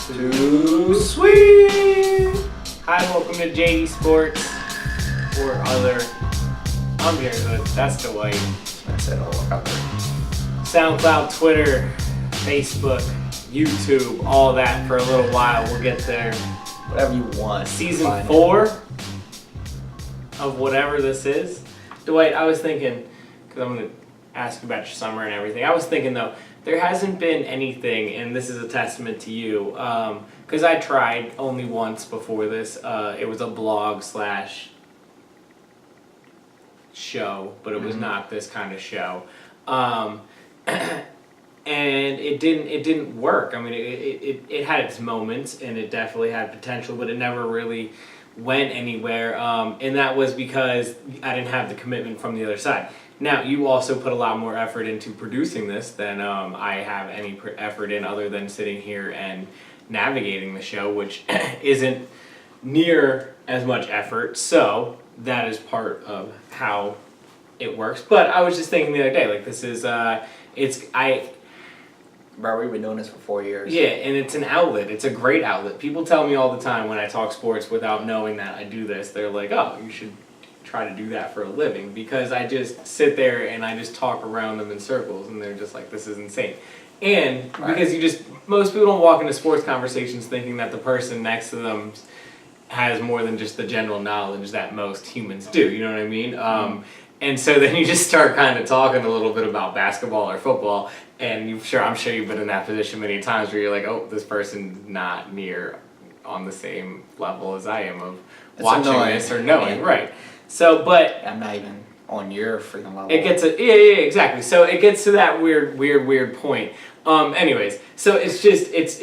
Too sweet! Hi, welcome to JD Sports or other. I'm Jarrett Hood, that's Dwight. I said all about that. SoundCloud, Twitter, Facebook, YouTube, all that for a little while. We'll get there. Whatever you want. Season 4 of whatever this is. Dwight, I was thinking, because I'm going to ask you about your summer and everything. I was thinking, though, there hasn't been anything, and this is a testament to you, because I tried only once before this. It was a blog / show, but it was not this kind of show. And it didn't work. I mean, it had its moments, and it definitely had potential, but it never really went anywhere. And that was because I didn't have the commitment from the other side. Now, you also put a lot more effort into producing this than I have any effort in, other than sitting here and navigating the show, which isn't near as much effort. So that is part of how it works. But I was just thinking the other day, like, this is Bro, we've been doing this for 4 years. Yeah, and it's an outlet. It's a great outlet. People tell me all the time when I talk sports without knowing that I do this, they're like, oh, you should try to do that for a living, because I just sit there and I just talk around them in circles, and they're just like, this is insane. And because most people don't walk into sports conversations thinking that the person next to them has more than just the general knowledge that most humans do, you know what I mean? And so then you just start kind of talking a little bit about basketball or football, and I'm sure you've been in that position many times where you're like, oh, this person's not near on the same level as I am of watching this or knowing, right? So, but I'm not even on your freaking level. It gets exactly. So it gets to that weird point. Anyways, so it's just it's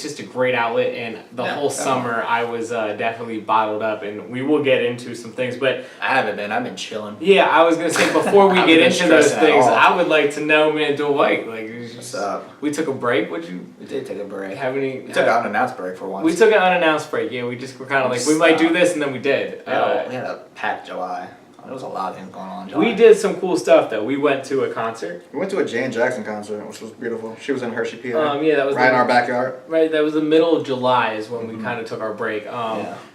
just a great outlet, and the whole summer I was definitely bottled up, and we will get into some things, but I haven't been. I've been chilling. Yeah, I was gonna say, before we get into those things, I would like to know, man, Dwight, like, what's up? We took a break. We did take a break. We took an unannounced break for once. We took an unannounced break. Yeah, we just were kind of like, we might do this, and then we did. We had a packed July. There was a lot of things going on in July. We did some cool stuff, though. We went to a concert. We went to a Janet Jackson concert, which was beautiful. She was in Hershey, PA. Yeah, that was right in our backyard. Right, that was the middle of July is when we kind of took our break.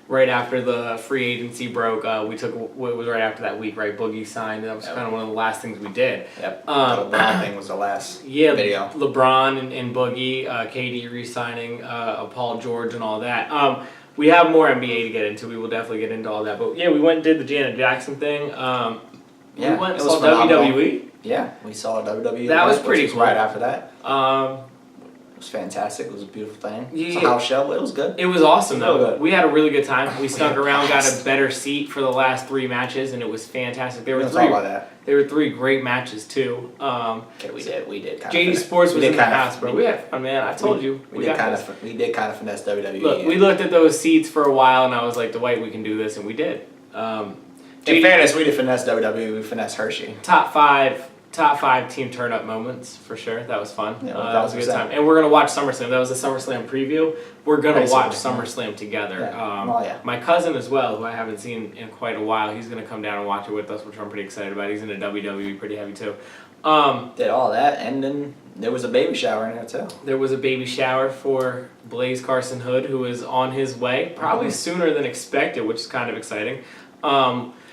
Right after the free agency broke, it was right after that week, right? Boogie signed. That was kind of one of the last things we did. Yep. The LeBron thing was the last video. LeBron and Boogie, KD re-signing, Paul George and all that. We have more NBA to get into. We will definitely get into all that. But yeah, we went and did the Janet Jackson thing. We went and saw WWE. Yeah, we saw WWE. That was pretty cool. Right after that. It was fantastic. It was a beautiful thing. Yeah. It's a house show. It was good. It was awesome, though. Good. We had a really good time. We snuck around, got a better seat for the last 3 matches, and it was fantastic. There were three great matches, too. Okay, we did. JD Sports was in the house, bro. We had fun, man. I told you. We did kind of finesse WWE. Look, we looked at those seats for a while, and I was like, Dwight, we can do this, and we did. In fairness, we did finesse WWE. We finessed Hershey. Top five team turn-up moments, for sure. That was fun. Yeah, that was a good time. And we're going to watch SummerSlam. That was a SummerSlam preview. We're going to watch SummerSlam together. Yeah. My cousin as well, who I haven't seen in quite a while, he's going to come down and watch it with us, which I'm pretty excited about. He's into WWE pretty heavy, too. Did all that, and then there was a baby shower in there, too. There was a baby shower for Blaze Carson Hood, who is on his way, probably sooner than expected, which is kind of exciting.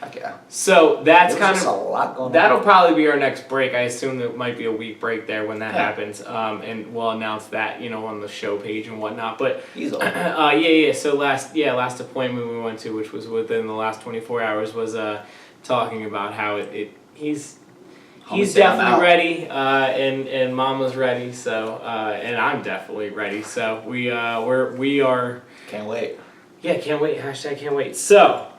Okay. So that's kind of a lot going on. That'll probably be our next break. I assume there might be a week break there when that happens, and we'll announce that on the show page and whatnot. But easily. So last appointment we went to, which was within the last 24 hours, was talking about how he's definitely ready, and Mama's ready. So and I'm definitely ready. So we are. Can't wait. Yeah, can't wait. Hashtag can't wait. So.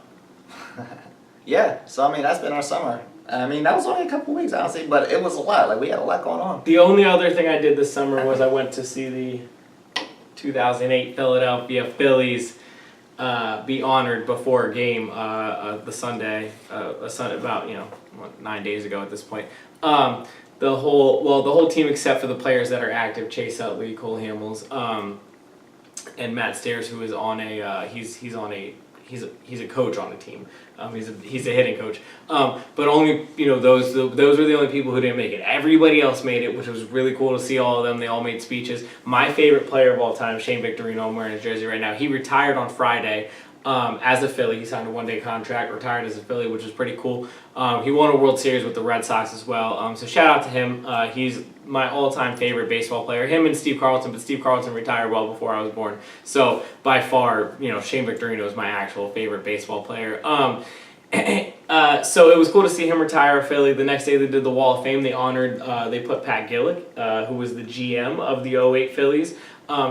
Yeah, so I mean, that's been our summer. I mean, that was only a couple weeks, honestly, but it was a lot. Like, we had a lot going on. The only other thing I did this summer was I went to see the 2008 Philadelphia Phillies be honored before a game the Sunday, about 9 days ago at this point. The whole team except for the players that are active: Chase Utley, Cole Hamels, and Matt Stairs, who is on he's on a he's a coach on the team. He's a hitting coach. But only those were the only people who didn't make it. Everybody else made it, which was really cool to see all of them. They all made speeches. My favorite player of all time, Shane Victorino, I'm wearing his jersey right now. He retired on Friday. As a Philly, he signed a one-day contract, retired as a Philly, which was pretty cool. He won a World Series with the Red Sox as well. So shout out to him. He's my all-time favorite baseball player. Him and Steve Carlton, but Steve Carlton retired well before I was born. So by far, Shane Victorino is my actual favorite baseball player. So it was cool to see him retire a Philly. The next day they did the Wall of Fame. They put Pat Gillick, who was the GM of the '08 Phillies.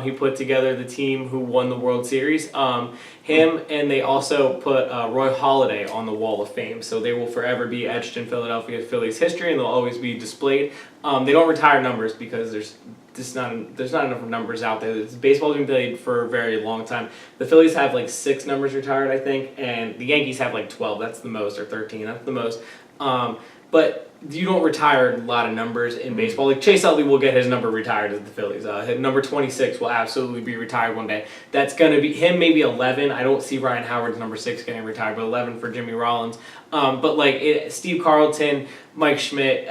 He put together the team who won the World Series. Him, and they also put Roy Halladay on the Wall of Fame. So they will forever be etched in Philadelphia Phillies history, and they'll always be displayed. They don't retire numbers because there's not enough numbers out there. Baseball's been played for a very long time. The Phillies have like 6 numbers retired, I think, and the Yankees have like 12. That's the most, or 13. That's the most. But you don't retire a lot of numbers in baseball. Like Chase Utley will get his number retired at the Phillies. Number 26 will absolutely be retired one day. That's going to be him, maybe 11. I don't see Ryan Howard's number 6 getting retired, but 11 for Jimmy Rollins. But Steve Carlton, Mike Schmidt,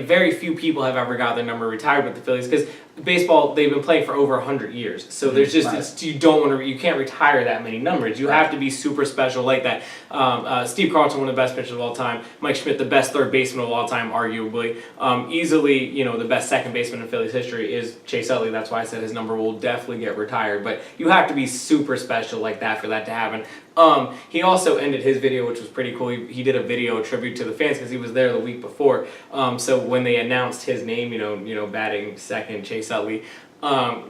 very few people have ever got their number retired with the Phillies because baseball, they've been playing for over 100 years. So there's just you can't retire that many numbers. You have to be super special like that. Steve Carlton, one of the best pitchers of all time. Mike Schmidt, the best third baseman of all time, arguably. Easily, the best second baseman in Phillies history is Chase Utley. That's why I said his number will definitely get retired. But you have to be super special like that for that to happen. He also ended his video, which was pretty cool. He did a video tribute to the fans because he was there the week before. So when they announced his name, batting second, Chase Utley,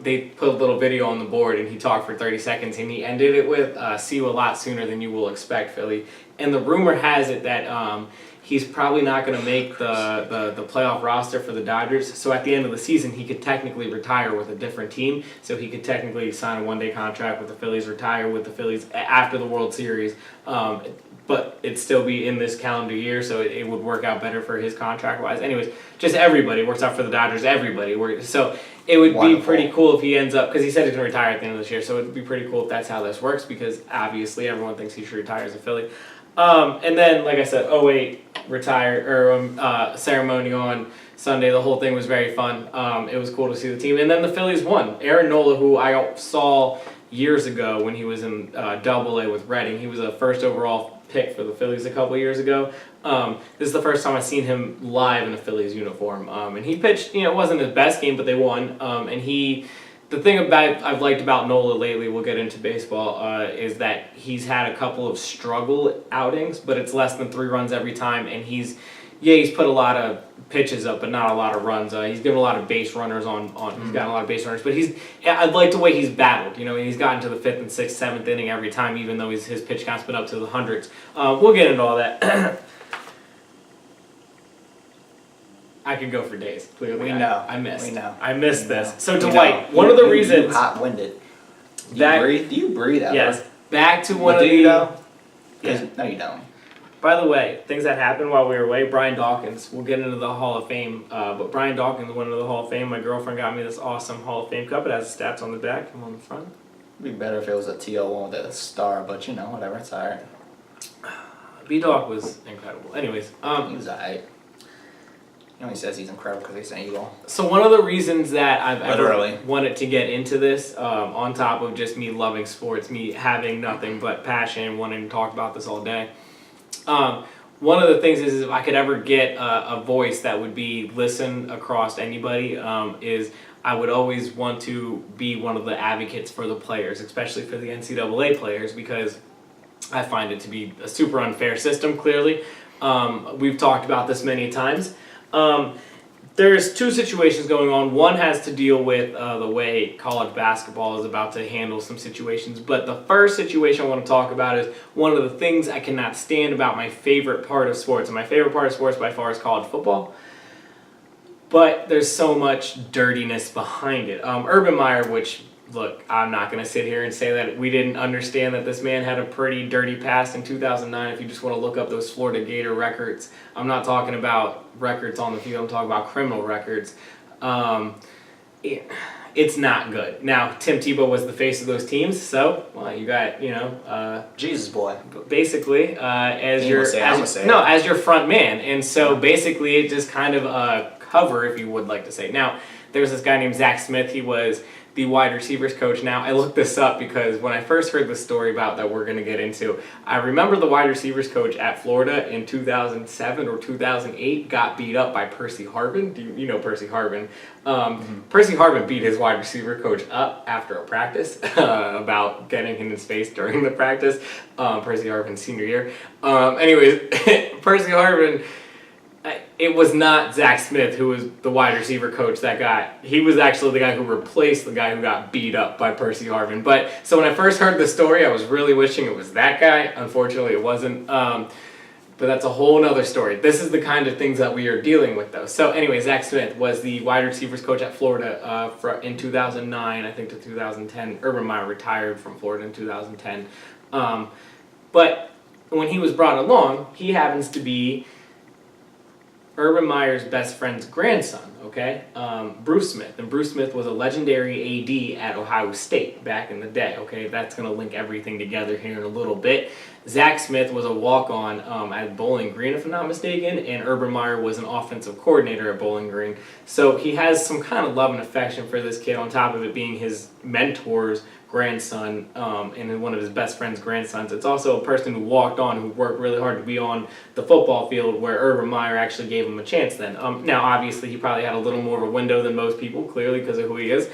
they put a little video on the board and he talked for 30 seconds and he ended it with, see you a lot sooner than you will expect, Philly. And the rumor has it that he's probably not going to make the playoff roster for the Dodgers. So at the end of the season, he could technically retire with a different team. So he could technically sign a one-day contract with the Phillies, retire with the Phillies after the World Series. But it'd still be in this calendar year, so it would work out better for his contract-wise. Anyways, just everybody works out for the Dodgers. Everybody. So it would be pretty cool if he ends up, because he said he's going to retire at the end of this year, so it would be pretty cool if that's how this works, because obviously everyone thinks he should retire as a Philly. And then, like I said, '08 ceremony on Sunday. The whole thing was very fun. It was cool to see the team. And then the Phillies won. Aaron Nola, who I saw years ago when he was in Double-A with Reading, he was a first overall pick for the Phillies a couple years ago. This is the first time I've seen him live in a Phillies uniform. And he pitched, it wasn't his best game, but they won. The thing I've liked about Nola lately, we'll get into baseball, is that he's had a couple of struggle outings, but it's less than 3 runs every time, and he's put a lot of pitches up, but not a lot of runs. He's given a lot of base runners he's gotten a lot of base runners, but I like the way he's battled. He's gotten to the 5th and 6th, 7th inning every time, even though his pitch count's been up to the hundreds. We'll get into all that. I could go for days. Clearly, We know. I missed. We know. I missed We this. know. So We Dwight, know. one of the You reasons. hot-winded. Do Back- you breathe? Do you breathe out? Yes. Back to one But of do you the. though? Yeah. No, you don't. By the way, things that happened while we were away. Brian Dawkins. We'll get into the Hall of Fame. But Brian Dawkins went into the Hall of Fame. My girlfriend got me this awesome Hall of Fame cup. It has the stats on the back and on the front. It'd be better if it was a TO1 with a star, but whatever. It's alright. B-Dawk was incredible. Anyways, He was alright. He only says he's incredible because he's an Eagle. so one of the reasons that I've Literally. ever wanted to get into this, on top of just me loving sports, me having nothing but passion and wanting to talk about this all day, one of the things is if I could ever get a voice that would be listened across anybody, is I would always want to be one of the advocates for the players, especially for the NCAA players, because I find it to be a super unfair system, clearly. We've talked about this many times. There's 2 situations going on. One has to deal with the way college basketball is about to handle some situations. But the first situation I want to talk about is one of the things I cannot stand about my favorite part of sports. And my favorite part of sports by far is college football. But there's so much dirtiness behind it. Urban Meyer, which, look, I'm not going to sit here and say that we didn't understand that this man had a pretty dirty past in 2009. If you just want to look up those Florida Gator records, I'm not talking about records on the field, I'm talking about criminal records. It it's not good. Now, Tim Tebow was the face of those teams, so, well, you got, Jesus boy. basically, as You your, gonna say it, I'm gonna as, say no, it. as your front man. And so basically it just kind of cover, if you would like to say. Now, there's this guy named Zach Smith. He was the wide receivers coach. Now, I looked this up because when I first heard the story about that we're going to get into, I remember the wide receivers coach at Florida in 2007 or 2008 got beat up by Percy Harvin. You know Percy Harvin. Percy Harvin beat his wide receiver coach up after a practice about getting in his face during the practice. Percy Harvin's senior year. Anyways, Percy Harvin... It was not Zach Smith who was the wide receiver coach that got. He was actually the guy who replaced the guy who got beat up by Percy Harvin. But so when I first heard the story, I was really wishing it was that guy. Unfortunately, it wasn't. But that's a whole nother story. This is the kind of things that we are dealing with, though. So anyway, Zach Smith was the wide receivers coach at Florida in 2009, I think, to 2010. Urban Meyer retired from Florida in 2010. But when he was brought along, he happens to be Urban Meyer's best friend's grandson, okay? Bruce Smith. And Bruce Smith was a legendary AD at Ohio State back in the day, okay? That's going to link everything together here in a little bit. Zach Smith was a walk-on at Bowling Green, if I'm not mistaken, and Urban Meyer was an offensive coordinator at Bowling Green. So he has some kind of love and affection for this kid, on top of it being his mentor's grandson and one of his best friend's grandsons. It's also a person who walked on, who worked really hard to be on the football field, where Urban Meyer actually gave him a chance then. Now, obviously, he probably had a little more of a window than most people, clearly, because of who he is.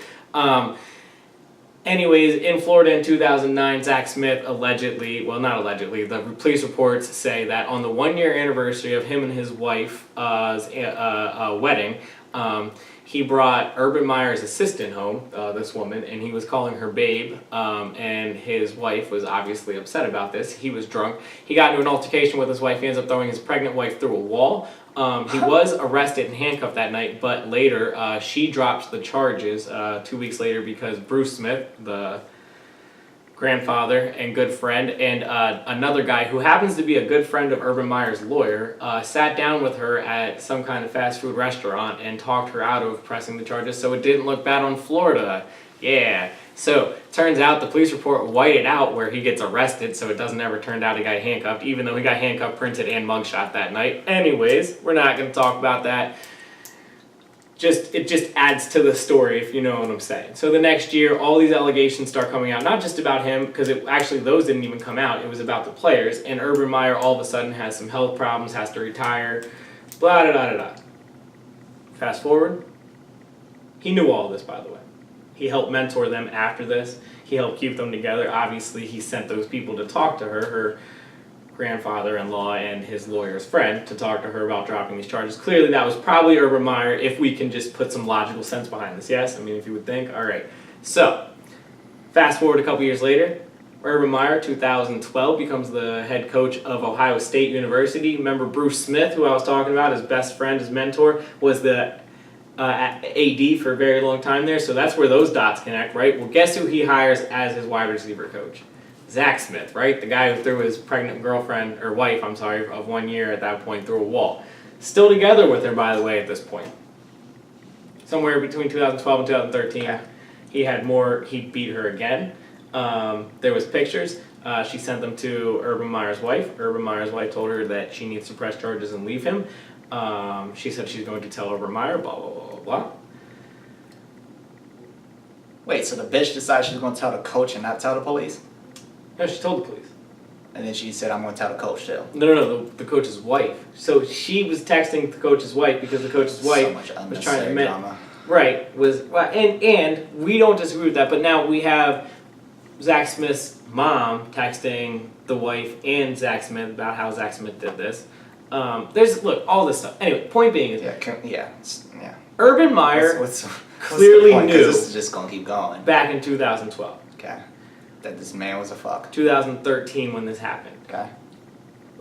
Anyways, in Florida in 2009, Zach Smith allegedly, well, not allegedly, the police reports say that on the 1-year anniversary of him and his wife's wedding, he brought Urban Meyer's assistant home, this woman, and he was calling her babe, and his wife was obviously upset about this. He was drunk. He got into an altercation with his wife. He ends up throwing his pregnant wife through a wall. He was arrested and handcuffed that night, but later she dropped the charges 2 weeks later because Bruce Smith, the grandfather and good friend, and another guy who happens to be a good friend of Urban Meyer's lawyer, sat down with her at some kind of fast food restaurant and talked her out of pressing the charges so it didn't look bad on Florida. Yeah. So, turns out the police report whited out where he gets arrested, so it doesn't ever turn out he got handcuffed, even though he got handcuffed, printed, and mugshot that night. Anyways, we're not going to talk about that. It just adds to the story, if you know what I'm saying. So the next year, all these allegations start coming out, not just about him, because actually those didn't even come out. It was about the players, and Urban Meyer all of a sudden has some health problems, has to retire, blah, da, da, da, da. Fast forward, he knew all this, by the way. He helped mentor them after this. He helped keep them together. Obviously, he sent those people to talk to her grandfather-in-law and his lawyer's friend, to talk to her about dropping these charges. Clearly, that was probably Urban Meyer, if we can just put some logical sense behind this. Yes? I mean, if you would think. All right. So, fast forward a couple years later, Urban Meyer, 2012, becomes the head coach of Ohio State University. Remember Bruce Smith, who I was talking about, his best friend, his mentor, was the AD for a very long time there, so that's where those dots connect, right? Well, guess who he hires as his wide receiver coach? Zach Smith, right? The guy who threw his pregnant girlfriend, or wife, I'm sorry, of 1 year at that point through a wall. Still together with her, by the way, at this point. Somewhere between 2012 and 2013, okay. He beat her again. There was pictures. She sent them to Urban Meyer's wife. Urban Meyer's wife told her that she needs to press charges and leave him. She said she's going to tell Urban Meyer, blah, blah, blah, blah, blah. Wait, so the bitch decided she was going to tell the coach and not tell the police? No, she told the police. And then she said, I'm going to tell the coach too. No, the coach's wife. So she was texting the coach's wife because the coach's wife was trying to drama. Right, and we don't disagree with that, but now we have Zach Smith's mom texting the wife and Zach Smith about how Zach Smith did this. Look, all this stuff. Anyway, point being is, yeah. Urban Meyer what's clearly the point? 'Cause knew this is just gonna keep going. back in 2012, Okay, that this man was a fuck. 2013 when this happened. Okay.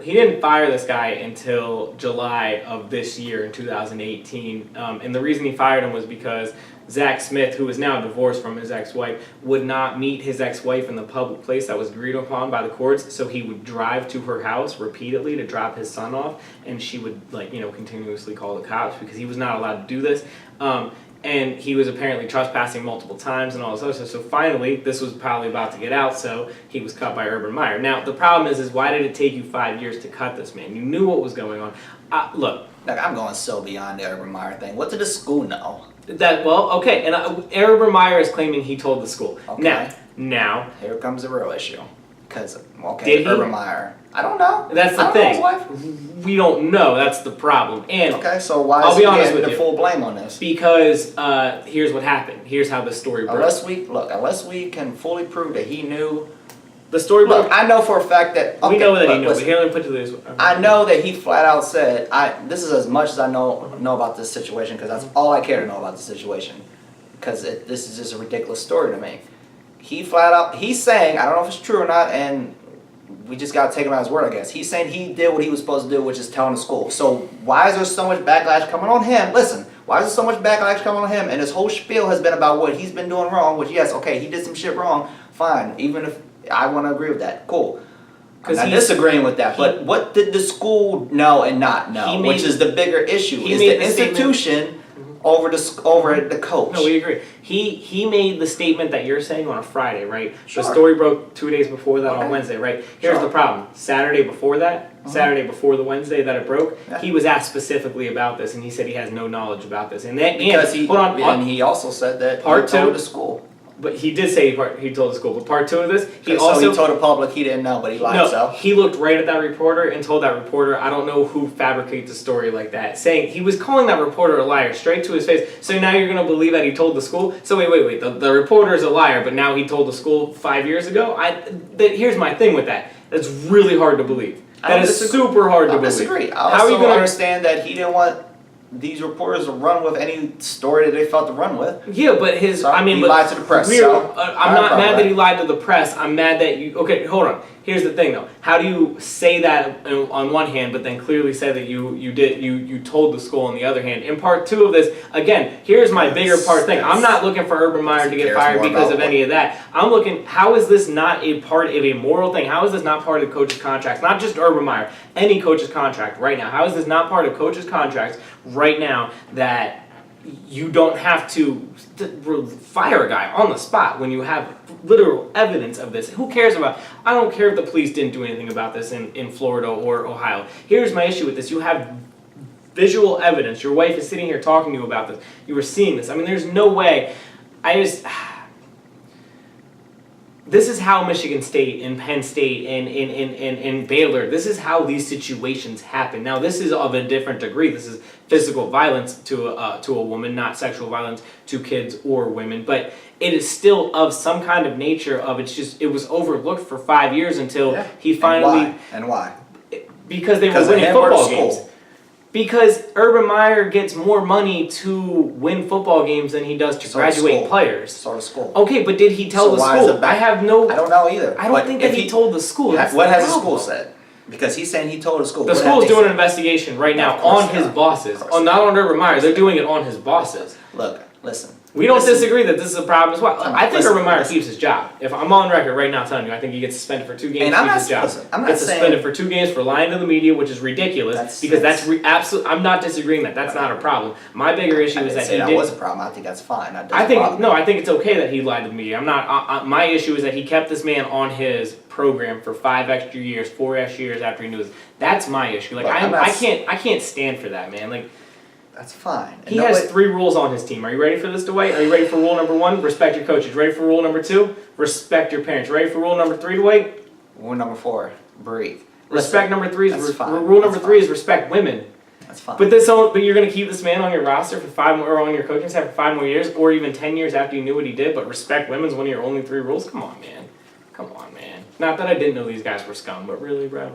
He didn't fire this guy until July of this year in 2018, and the reason he fired him was because Zach Smith, who is now divorced from his ex-wife, would not meet his ex-wife in the public place that was agreed upon by the courts, so he would drive to her house repeatedly to drop his son off, and she would continuously call the cops because he was not allowed to do this. and he was apparently trespassing multiple times and all this other stuff. So finally, this was probably about to get out, so he was cut by Urban Meyer. Now, the problem is why did it take you 5 years to cut this man? You knew what was going on. Look, I'm going so beyond the Urban Meyer thing. What did the school know? Okay, and Urban Meyer is claiming he told the school. Okay. Now, Here comes the real issue. Because, Did he? Urban Meyer. I don't know. that's the I don't thing. know his wife. We don't know. That's the problem. And Okay, so why I'll is be he honest getting with the you. full blame on this? Because here's what happened. Here's how the story broke. Unless we can fully prove that he knew. The story broke. Look, I know for a fact that We know that he look, knew, listen, but here, let me put it this way. I know that he flat out said, this is as much as I know about this situation, because that's all I care to know about the situation. Because this is just a ridiculous story to me. He's saying, I don't know if it's true or not, and we just got to take him at his word, I guess. He's saying he did what he was supposed to do, which is telling the school. So why is there so much backlash coming on him? Listen, why is there so much backlash coming on him? And his whole spiel has been about what he's been doing wrong, which, yes, okay, he did some shit wrong, fine. Even if I want to agree with that, cool. I'm not disagreeing with that, but what did the school know and not know, which is the bigger issue? Is the institution over the coach? No, we agree. He made the statement that you're saying on a Friday, right? Sure. The story broke 2 days before that on Okay. Wednesday, right? Here's Sure. the problem. Saturday before that, Saturday before the Wednesday that it broke, Yeah. he was asked specifically about this, and he said he has no knowledge about this. And Because he also said that Part he told two. the school. But he did say he told the school. But part two of this, he So also he told the public he didn't know, but he lied. So he looked right at that reporter and told that reporter, I don't know who fabricates a story like that. Saying he was calling that reporter a liar straight to his face. So now you're gonna believe that he told the school? So wait. The reporter is a liar, but now he told the school 5 years ago. Here's my thing with that. That's really hard to believe. That is super hard to I believe. disagree. I How are you also gonna understand that he didn't want these reporters to run with any story that they felt to run with. Yeah, but he lied to the press. I'm So not mad that he lied to the press. I'm mad that you. Okay, hold on. Here's the thing though. How do you say that on one hand, but then clearly say that you told the school on the other hand? In part two of this, again, here's my bigger part thing. I'm not looking for Urban Meyer to get fired because of any of that. I'm looking. How is this not a part of a moral thing? How is this not part of the coach's contracts? Not just Urban Meyer, any coach's contract right now. How is this not part of coach's contracts right now that you don't have to fire a guy on the spot when you have literal evidence of this? Who cares about? I don't care if the police didn't do anything about this in Florida or Ohio. Here's my issue with this. You have visual evidence. Your wife is sitting here talking to you about this. You were seeing this. I mean, there's no way. This is how Michigan State and Penn State and Baylor, this is how these situations happen. Now, this is of a different degree. This is physical violence to a woman, not sexual violence to kids or women. But it is still of some kind of nature of it was overlooked for 5 years until he finally... And why? Because they were winning football games. Because Urban Meyer gets more money to win football games than he does to graduate players. So does school. Okay, but did he tell the school? I don't know either. I don't think that he told the school. What has the school said? Because he's saying he told the school. The school's doing an investigation right now on his bosses. Not on Urban Meyer. They're doing it on his bosses. Look, listen. We don't disagree that this is a problem as well. I think Urban Meyer keeps his job. If I'm on record right now telling you, I think he gets suspended for 2 games. And keeps his job. I'm not gets saying suspended for 2 games for lying to the media, which is ridiculous. Because that's absolutely. I'm not disagreeing that. That's not a problem. My bigger issue is that that was a problem. I think that's fine. I think it's okay that he lied to the media. I'm not. My issue is that he kept this man on his program for 5 extra years, 4 extra years after he knew this. That's my issue. Like I can't stand for that, man. Like. That's fine. He has 3 rules on his team. Are you ready for this, Dwight? Are you ready for rule number 1? Respect your coaches. Ready for rule number 2? Respect your parents. Ready for rule number 3, Dwight? Rule number 4, breathe. Respect number 3 is rule number 3 is respect women. That's fine. But you're going to keep this man on your roster for 5 more, or on your coaching staff for 5 more years, or even 10 years after you knew what he did. But respect women's one of your only 3 rules. Come on, man. Come on, man. Not that I didn't know these guys were scum, but really, bro.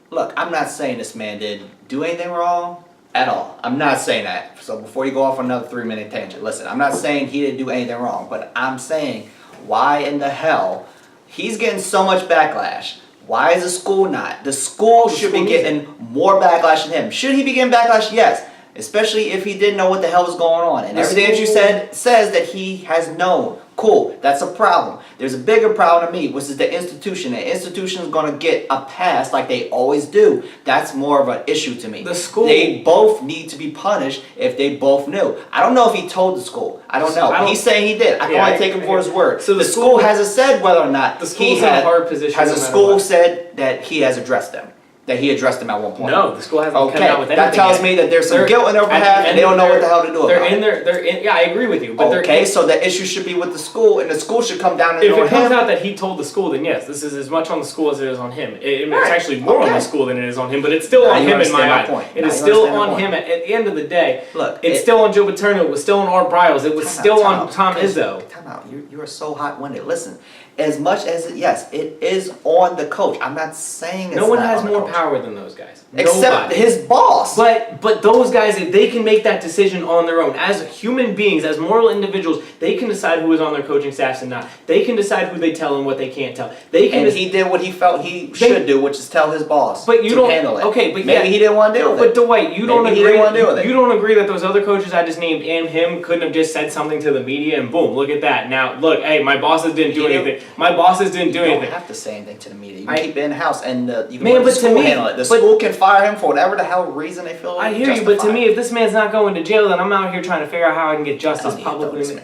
Look, I'm not saying this man did do anything wrong. At all. I'm not saying that. So before you go off on another 3-minute tangent, listen, I'm not saying he didn't do anything wrong, but I'm saying why in the hell he's getting so much backlash. Why is the school not? The school should be getting more backlash than him. Should he be getting backlash? Yes. Especially if he didn't know what the hell was going on. And everything that you said says that he has known. Cool, that's a problem. There's a bigger problem to me, which is the institution. The institution is going to get a pass like they always do. That's more of an issue to me. The school. They both need to be punished if they both knew. I don't know if he told the school. I don't know. He's saying he did. I can only take him for his word. So the school hasn't said whether or not the school's in a hard position. Has the school said that he has addressed them? That he addressed them at one point. No, the school hasn't come out with anything. That tells me that there's some guilt in their behalf and they don't know what the hell to do about it. Yeah, I agree with you. But so the issue should be with the school, and the school should come down and if it comes out that he told the school, then yes, this is as much on the school as it is on him. It's actually more on the school than it is on him, but it's still on him in my mind. It is still on him. At the end of the day, look, it's still on Joe Paterno. It was still on Art Briles. It was still on Tom Izzo. Time out. You are so hot-winded. Listen. As much as it is on the coach. I'm not saying it's no one not has on the more coach. power than those guys. Except his boss. But those guys, if they can make that decision on their own, as human beings, as moral individuals, they can decide who is on their coaching staffs and not. They can decide who they tell and what they can't tell. They can. And he did what he felt he should do, which is tell his boss. But you to don't handle it. Okay, but maybe he didn't want to deal with it. But Dwight, you don't agree. He didn't want to deal with it. You don't agree that those other coaches I just named and him couldn't have just said something to the media and boom, look at that. Now look, hey, my bosses didn't do anything. My bosses didn't do anything. You don't have to say anything to the media. You can keep it in house, and you can let let the school handle it. The school can fire him for whatever the hell reason they feel. I hear you, but to me, if this man's not going to jail, then I'm out here trying to figure out how I can get justice publicly. You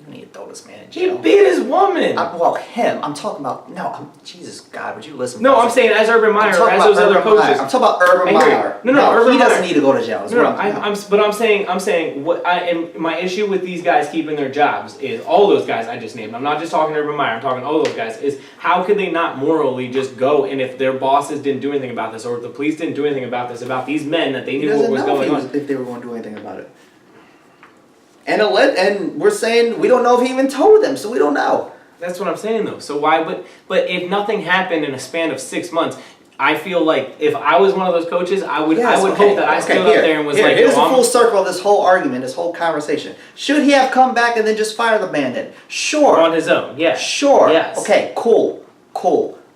don't need to throw this man in jail. He beat his woman. I'm talking about Jesus God. Would you listen? No, I'm saying as Urban Meyer, as those other coaches. I'm talking about Urban Meyer. Urban he doesn't Meyer. need to go to jail. I'm saying what and my issue with these guys keeping their jobs is all those guys I just named. I'm not just talking Urban Meyer. I'm talking all those guys. Is how could they not morally just go and if their bosses didn't do anything about this or if the police didn't do anything about this about these men that they knew what was going on. If they were going to do anything about it. And we're saying we don't know if he even told them, so we don't know. That's what I'm saying though. So why? But if nothing happened in a span of 6 months, I feel like if I was one of those coaches, I would hope that I stood up there and was like, here's a full circle of this whole argument, this whole conversation. Should he have come back and then just fire the man then? Sure. On his own, yeah. Sure. Yes. Okay, cool.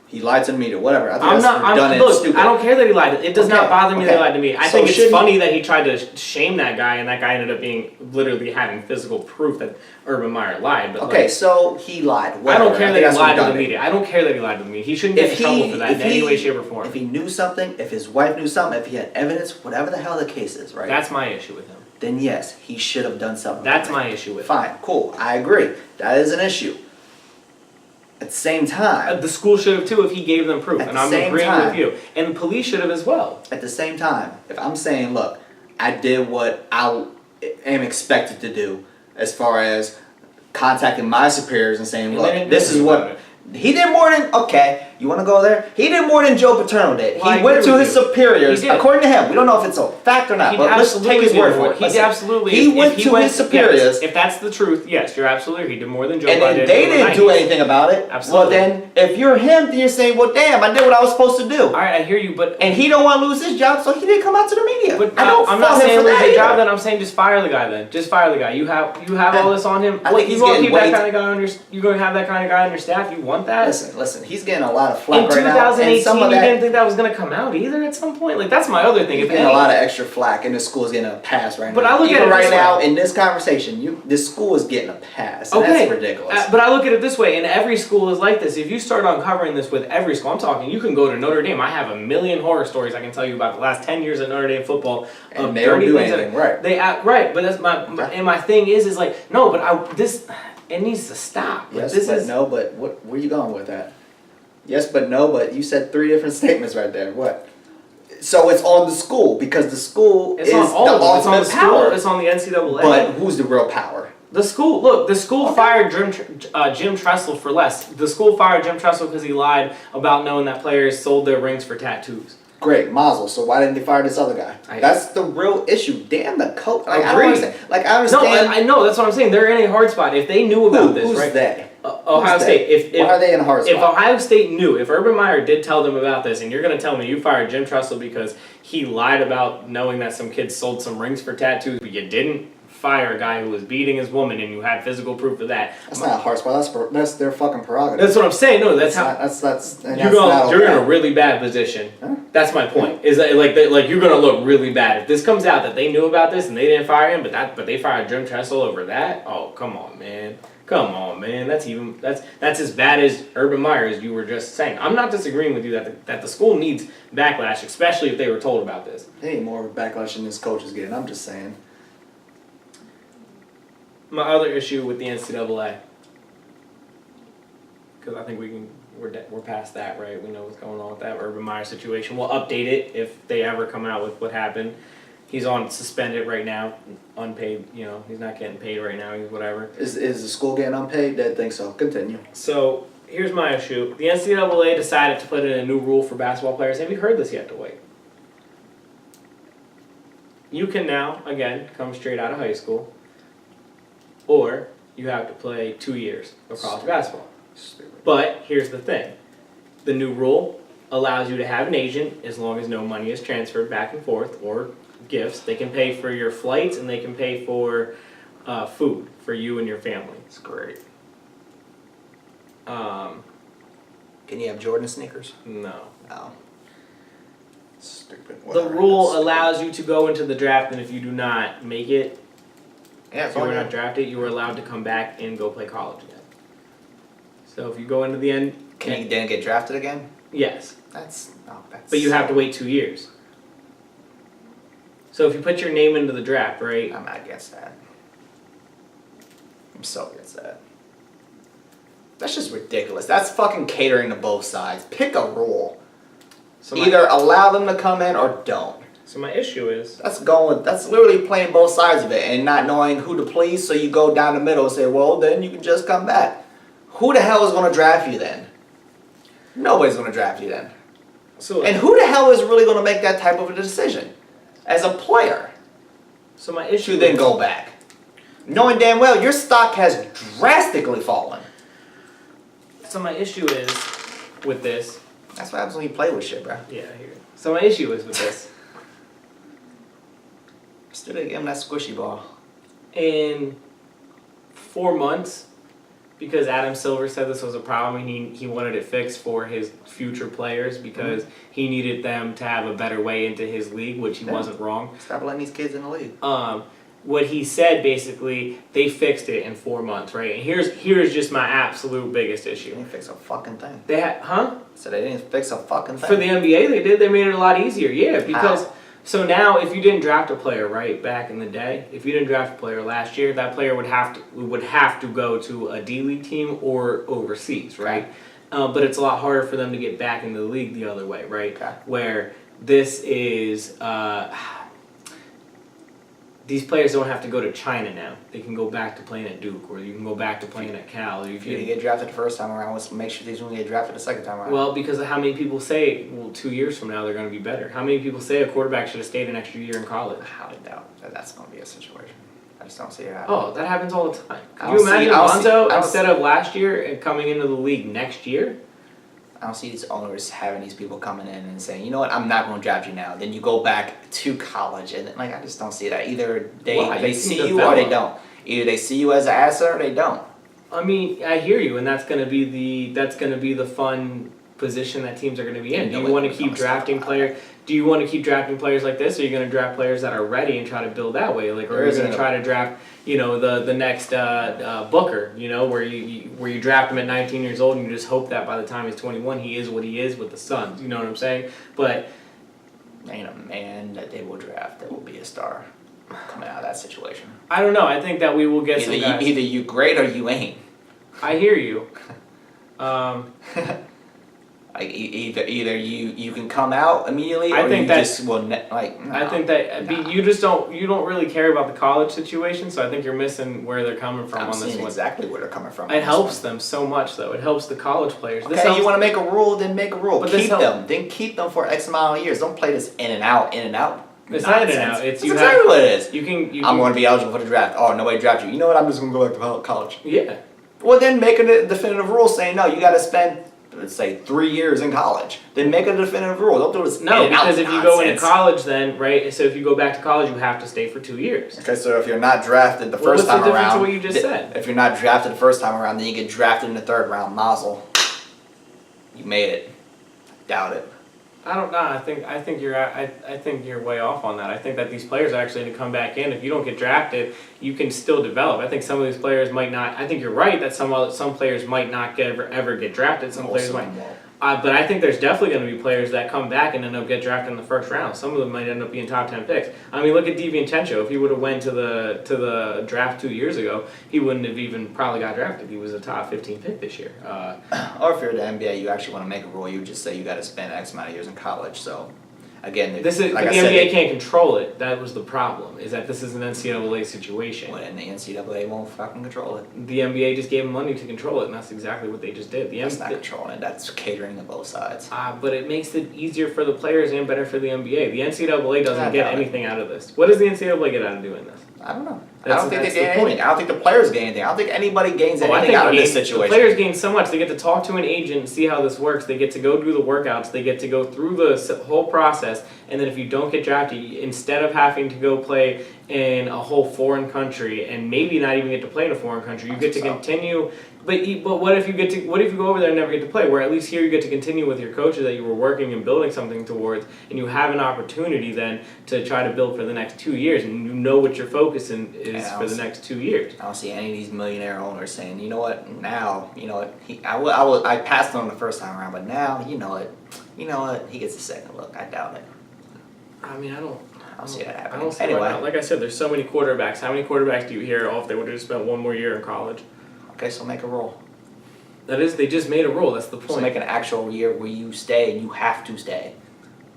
He lied to the media, whatever. I think I don't care that he lied. It does not bother me that he lied to me. I think it's funny that he tried to shame that guy, and that guy ended up being literally having physical proof that Urban Meyer lied. But so he lied. Whatever. I don't care that he lied to the media. I don't care that he lied to the media. He shouldn't get in trouble for that in any way, shape, or form. If he knew something, if his wife knew something, if he had evidence, whatever the hell the case is, right? That's my issue with him. Then yes, he should have done something. That's my issue with him. Fine, cool. I agree. That is an issue. At the same time, the school should have too if he gave them proof, and I'm agreeing with you. And the police should have as well. At the same time, if I'm saying, look, I did what I am expected to do as far as contacting my superiors and saying, look, this is what... He did more than, you want to go there? He did more than Joe Paterno did. He went to his superiors, according to him. We don't know if it's a fact or not, but let's take his word for it. He went to his superiors. If that's the truth, yes, you're absolutely right. He did more than Joe Paterno did. And then they didn't do anything about it. Absolutely. Well, then, if you're him, then you're saying, well, damn, I did what I was supposed to do. All right, I hear you, but... And he don't want to lose his job, so he didn't come out to the media. But I'm not saying lose your job, then I'm saying just fire the guy then. Just fire the guy. You have all this on him. I think he's going to keep that kind of guy on your... You're going to have that kind of guy on your staff? You want that? Listen, he's getting a lot of flack right now. In 2018, you didn't think that was going to come out either at some point? Like, that's my other thing. He's getting a lot of extra flack, and the school's getting a pass right now. But I look at it right now, in this conversation, this school is getting a pass. And that's ridiculous. But I look at it this way, and every school is like this. If you start uncovering this with every school, I'm talking, you can go to Notre Dame. I have a million horror stories I can tell you about the last 10 years of Notre Dame football. And they don't do anything, right. Right, but that's my thing is like, no, but it needs to stop. No, but where are you going with that? Yes, but no, but you said 3 different statements right there. What? So it's on the school because the school is the ultimate power. It's on the NCAA. But who's the real power? The school. Look, the school fired Jim Tressel for less. The school fired Jim Tressel because he lied about knowing that players sold their rings for tattoos. Great, mazel. So why didn't they fire this other guy? That's the real issue. Damn the coach. I understand. I understand. No, I know. That's what I'm saying. They're in a hard spot. If they knew about this, who's right? They? Ohio State. Why are they in a hard spot? If Ohio State knew, if Urban Meyer did tell them about this, and you're going to tell me you fired Jim Tressel because he lied about knowing that some kids sold some rings for tattoos, but you didn't fire a guy who was beating his woman and you had physical proof of that. That's not a hard spot. That's their fucking prerogative. That's what I'm saying. No, that's how. You're in a really bad position. Huh? That's my point. Is that like you're gonna look really bad if this comes out that they knew about this and they didn't fire him, but they fired Jim Tressel over that. Oh, come on, man. Come on, man. That's as bad as Urban Meyer as you were just saying. I'm not disagreeing with you that the school needs backlash, especially if they were told about this. They need more backlash than this coach is getting. I'm just saying. My other issue with the NCAA, because I think we're past that, right? We know what's going on with that Urban Meyer situation. We'll update it if they ever come out with what happened. He's on suspended right now, unpaid. You know, he's not getting paid right now. He's whatever. Is the school getting unpaid? I think so. Continue. So here's my issue. The NCAA decided to put in a new rule for basketball players. Have you heard this yet, Dwight? You can now, again, come straight out of high school, or you have to play 2 years of college basketball. Stupid. But here's the thing. The new rule allows you to have an agent as long as no money is transferred back and forth or gifts. They can pay for your flights and they can pay for food for you and your family. It's great. Um, Can you have Jordan sneakers? no. No. Stupid. The Whatever. rule allows you to go into the draft, and if you do not make it, Yeah, if you were not drafted, you were allowed to come back and go play college again. So if you go into the end, Can you then get drafted again? yes, That's but you have to wait 2 years. So if you put your name into the draft, right? I'm not against that. I'm so against that. That's just ridiculous. That's fucking catering to both sides. Pick a rule. So Either allow them to come in or don't. So my issue is, That's literally playing both sides of it and not knowing who to please, so you go down the middle and say, well, then you can just come back. Who the hell is going to draft you then? Nobody's going to draft you then. so And who the hell is really going to make that type of a decision as a player so my issue to then is, go back? Knowing damn well your stock has drastically fallen. So my issue is with this. That's what happens when you play with shit, bro. Yeah, I hear it. So my issue is with this. Still give him that squishy ball. In 4 months, because Adam Silver said this was a problem and he wanted it fixed for his future players because he needed them to have a better way into his league, which he wasn't wrong. Stop letting these kids in the league. What he said basically, they fixed it in 4 months, right? And here's just my absolute biggest They issue. didn't fix a fucking thing. They had, So they didn't fix a fucking thing. For the NBA, they did. They made it a lot easier, yeah. Because How? so now, if you didn't draft a player, right, back in the day, if you didn't draft a player last year, that player would have to go to a D League team or overseas, right? But it's a lot harder for them to get back into the league the other way, right? Okay. Where this is. These players don't have to go to China now. They can go back to playing at Duke, or you can go back to playing at Cal. Or If you didn't get drafted the first time around, let's make sure these don't get drafted the second time around. Well, because of how many people say, 2 years from now they're going to be better. How many people say a quarterback should have stayed an extra year in college? I highly doubt that that's going to be a situation. I just don't see it happening. Oh, that happens all the time. I Can you don't see- imagine I don't see- Lonzo I don't instead of last year and coming into the league next year? I don't see these owners having these people coming in and saying, you know what, I'm not going to draft you now. Then you go back to college, and I just don't see that. Either they Why? You see can you or they develop. don't. Either they see you as an asset or they don't. I mean, I hear you, and that's going to be the fun position that teams are going to be in. Do you want to keep drafting players? Do you want to keep drafting players like this, or are you going to draft players that are ready and try to build that way? Like, or are you going to try to draft, the next Booker, where you draft him at 19 years old and you just hope that by the time he's 21 he is what he is with the Suns. You know what I'm saying? But Ain't a man that they will draft that will be a star coming out of that situation. I don't know. I think that we will get some guys. Either you great or you ain't. I hear you. Like either you can come out immediately, I or think you that's- just will no. I think that you don't really care about the college situation, so I think you're missing where they're coming from I'm on this seeing one. exactly where they're coming from. It helps them so much, though. It helps the college players. This Okay, helps, you want to make a rule, then make a rule. But this Keep help- them. Then keep them for X amount of years. Don't play this in and out, in and out. It's not in and nonsense. out. It's That's you exactly have, what it is. You can. I'm going to be eligible for the draft. Oh, nobody drafted you. You know what? I'm just going to go back to college. Yeah. Well, then make a definitive rule saying, no, you got to spend let's say 3 years in college. Then make a definitive rule. Don't do this. No, because if you go into nonsense. college, then right. So if you go back to college, you have to stay for 2 years. Okay, so if you're not drafted the Well, first what's time the difference around, of what you just said? if you're not drafted the first time around, then you get drafted in the third round. Mazel. You made it. Doubt it. I don't know. I think you're way off on that. I think that these players are actually going to come back in. If you don't get drafted, you can still develop. I think some of these players might not. I think you're right that some players might not ever get drafted. Some players might. But I think there's definitely going to be players that come back and end up get drafted in the first round. Some of them might end up being top 10 picks. I mean, look at DiVincenzo. If he would have went to the draft 2 years ago, he wouldn't have even probably got drafted. He was a top 15 pick this year. Or if you're the NBA, you actually want to make a rule. You just say you got to spend X amount of years in college. So, again, But the NBA can't control it. That was the problem. Is that this is an NCAA situation. Well, and the NCAA won't fucking control it. The NBA just gave them money to control it, and that's exactly what they just did. That's not controlling it. That's catering to both sides. But it makes it easier for the players and better for the NBA. The NCAA doesn't I get doubt it. anything out of this. What does the NCAA get out of doing this? I don't know. I That's- don't think they that's gain the anything. point. I don't think the players gain anything. I don't think anybody gains Oh, I anything think out of this the situation. players gain so much. They get to talk to an agent and see how this works. They get to go do the workouts. They get to go through the whole process. And then if you don't get drafted, instead of having to go play in a whole foreign country and maybe not even get to play in a foreign country, you get to continue. But what if you go over there and never get to play? Where at least here you get to continue with your coaches that you were working and building something towards, and you have an opportunity then to try to build for the next 2 years, and you know what your focus is for the next 2 years. I don't see any of these millionaire owners saying, you know what, now, you know what, I passed on the first time around, but now, you know what, he gets a second look. I doubt it. I mean, I don't see that I happening. don't see Anyway. why not. Like I said, there's so many quarterbacks. How many quarterbacks do you hear? Oh, if they would have just spent one more year in college. Okay, so make a rule. They just made a rule. That's the So point. make an actual year where you stay and you have to stay.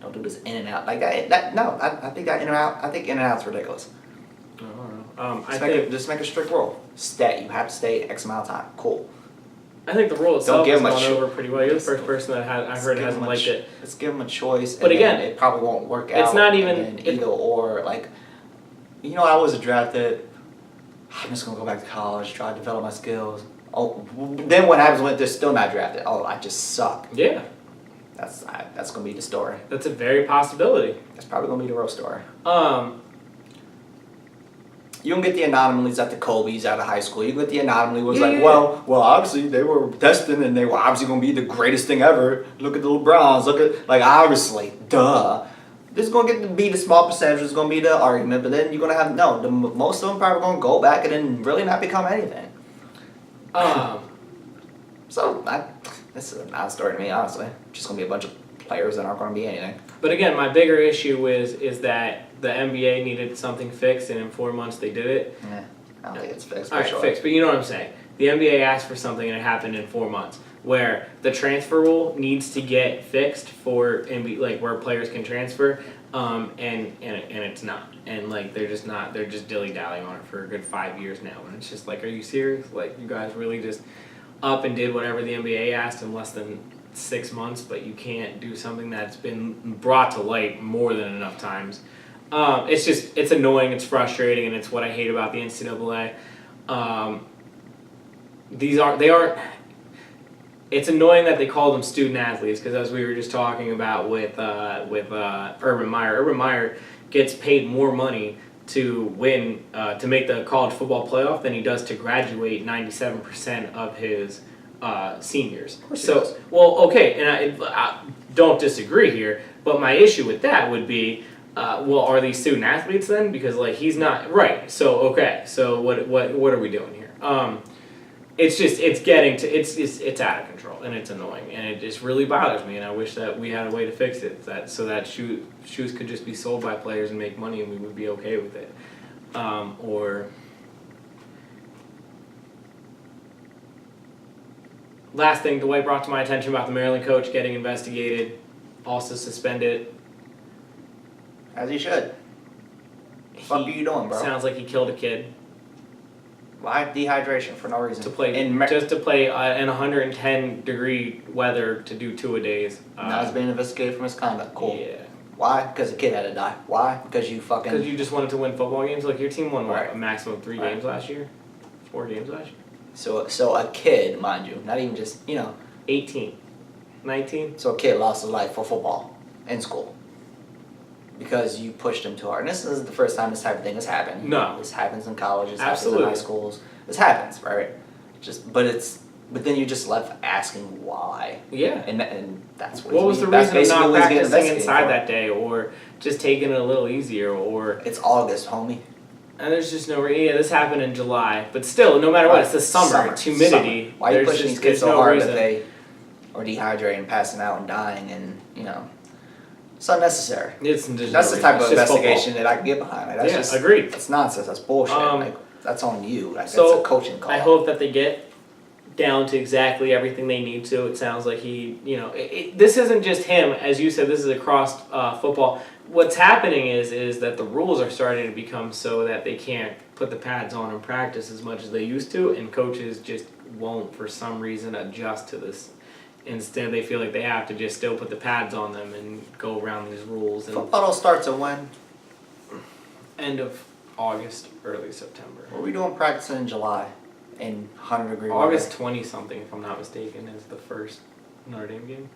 Don't do this in and out like that. No, I think that in and out. I think in and out's ridiculous. I don't know. Just make a strict rule. Stay. You have to stay X amount of time. Cool. I think the rule itself give has them a gone cho- over pretty well. You're the first person that I heard hasn't liked it. Let's give them a choice. But and then again, it probably won't work out. it's not even- and then either or. Like, you know, I was drafted. I'm just gonna go back to college, try to develop my skills. Oh, then what happens when they're still not drafted? Oh, I just suck. Yeah, That's gonna be the story. that's a very possibility. That's probably gonna be the real story. Um, You don't get the anomalies at the Kobe's out of high school. You get the anomaly was Yeah, like, yeah, well, obviously they were destined and they were obviously gonna be the greatest thing ever. Look at the LeBrons. Look at obviously, duh. This is gonna be the small percentage. It's gonna be the argument, but then you're gonna have most of them probably gonna go back and then really not become anything. So this is a non-story to me, honestly. Just gonna be a bunch of players that aren't gonna be anything. but again, my bigger issue is that the NBA needed something fixed, and in 4 months they did it. Yeah, I don't think it's fixed. All right, fixed. But you know what I'm saying. The NBA asked for something, and it happened in 4 months. Where the transfer rule needs to get fixed for like where players can transfer, and it's not. And like they're just not. They're just dilly dallying on it for a good 5 years now. And it's just like, are you serious? Like you guys really just up and did whatever the NBA asked in less than 6 months, but you can't do something that's been brought to light more than enough times. It's annoying, it's frustrating, and it's what I hate about the NCAA. It's annoying that they call them student athletes, because as we were just talking about with Urban Meyer gets paid more money to win to make the college football playoff than he does to graduate 97% of his seniors. course he does. Well, okay, and I don't disagree here, but my issue with that would be, well, are these student athletes then? Because like he's not right. So okay, so what are we doing here? It's out of control and it's annoying and it just really bothers me, and I wish that we had a way to fix it so that shoes could just be sold by players and make money and we would be okay with it. Last thing Dwight brought to my attention about the Maryland coach getting investigated, also suspended. As you should. What are you doing, bro? Sounds like he killed a kid. Why dehydration for no reason? To play in 110-degree weather to do two-a-days. Now he's being investigated for misconduct. Cool. Yeah. Why? Because the kid had to die. Why? Because you fucking. Because you just wanted to win football games. Like your team won Right. a maximum of 3 Right. games last year, 4 games last year. So a kid, mind you, not even just 18. 19? So a kid lost his life for football in school because you pushed him too hard. And this isn't the first time this type of thing has happened. No. This happens in colleges, Absolutely. happens in high schools. This happens, right? But then you're just left asking why. Yeah. And that's What was the that's reason of basically not what he's getting practicing investigated inside for. that day, or just taking it a little easier, or... It's August, homie. And there's just no... Yeah, this happened in July. But still, no matter what, it's the summer. It's humidity. Summer. Why are you There's pushing just- these kids there's so no hard reason. that they are dehydrating and passing out and dying and, it's unnecessary. There's That's no the type of reason. It's just investigation that I can get behind. Like, that's Yeah, just agreed. That's nonsense. That's bullshit. That's on you. Like, So, that's a coaching call. I hope that they get down to exactly everything they need to. It sounds like he, this isn't just him. As you said, this is across football. What's happening is that the rules are starting to become so that they can't put the pads on in practice as much as they used to, and coaches just won't, for some reason, adjust to this. Instead, they feel like they have to just still put the pads on them and go around these rules. And Football starts at when? end of August, early September. What are we doing practicing in July? In 100-degree August 20-something, if I'm not mistaken, is the first Notre Dame game.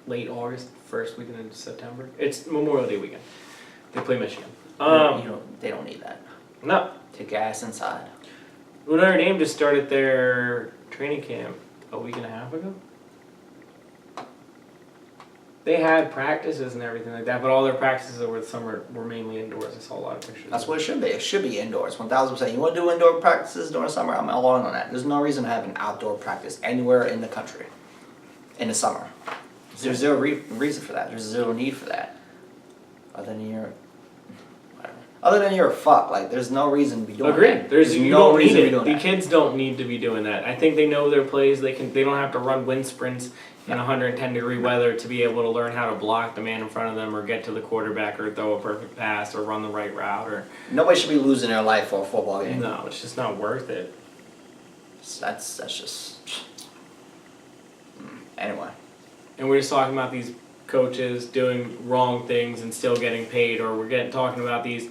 Late August, first weekend in September. It's Memorial Day weekend. They play Michigan. They don't need that. No. Take your ass inside. Well, Notre Dame just started their training camp a week and a half ago. They had practices and everything like that, but all their practices over the summer were mainly indoors. I saw a lot of pictures. That's what it should be. It should be indoors. 1000%. You want to do indoor practices during the summer? I'm all in on that. There's no reason to have an outdoor practice anywhere in the country in the summer. There's zero reason for that. There's zero need for that. Other than you're a fuck. Like, there's no reason to be doing Agreed. that. You no don't need reason to be it. doing The that. kids don't need to be doing that. I think they know their plays. They don't have to run wind sprints in 110-degree weather to be able to learn how to block the man in front of them, or get to the quarterback, or throw a perfect pass, or run the right route, or Nobody should be losing their life for a football game. no, it's just not worth it. That's just... Anyway. And we're just talking about these coaches doing wrong things and still getting paid, or we're talking about these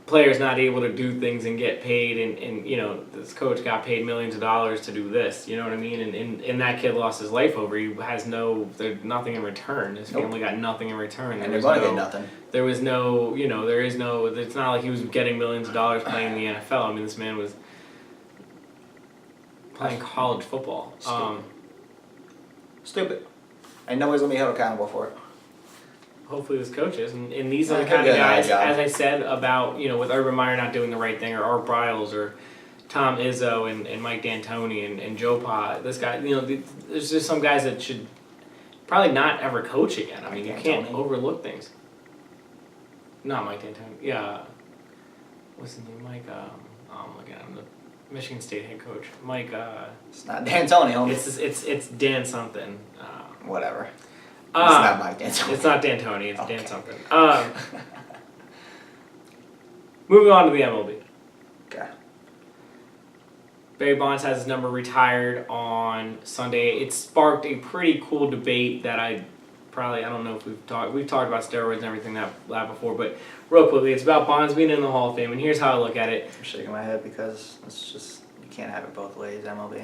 players not able to do things and get paid, and this coach got paid millions of dollars to do this, you know what I mean, and that kid lost his life over. He has there's nothing in return. His family got nothing in return. And they're going to get nothing. There was no, it's not like he was getting millions of dollars playing in the NFL. I mean, this man was playing college football. Stupid. And nobody's going to be held accountable for it. Hopefully this coaches, and these are the Yeah, kind of good guys, job. as I said about, with Urban Meyer not doing the right thing, or Art Briles, or Tom Izzo, and Mike D'Antoni, and Joe Pa. This guy, there's just some guys that should probably not ever coach again. I mean, you can't overlook things. Not Mike D'Antoni. Yeah. What's his name? Mike, I'm looking at him, the Michigan State head coach. Mike, It's not D'Antoni, homie. it's Dan something. Whatever. It's Uh, not Mike D'Antoni. It's not D'Antoni, it's Okay. Dan something. Moving on to the MLB. Okay. Barry Bonds has his number retired on Sunday. It sparked a pretty cool debate that I don't know if we've talked about steroids and everything that before, but real quickly, it's about Bonds being in the Hall of Fame, and here's how I look at it. I'm shaking my head because it's just, you can't have it both ways, MLB.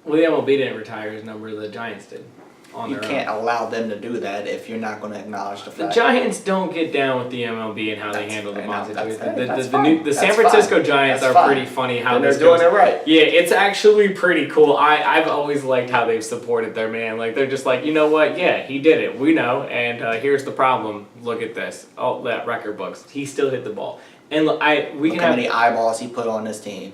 Well, the MLB didn't retire his number, the Giants did. On You their can't own. allow them to do that if you're not going to acknowledge the The fact. Giants don't get down with the MLB and how they That's handle the fair Bonds enough. situation. That's fine. The San That's Francisco fine. Giants That's are fine. pretty funny how And this they're doing goes. it right. Yeah, it's actually pretty cool. I've always liked how they've supported their man. Like, they're just like, you know what? Yeah, he did it. We know. And here's the problem. Look at this. Oh, that record books. He still hit the ball. And look, we Look can how have many eyeballs he put on this team.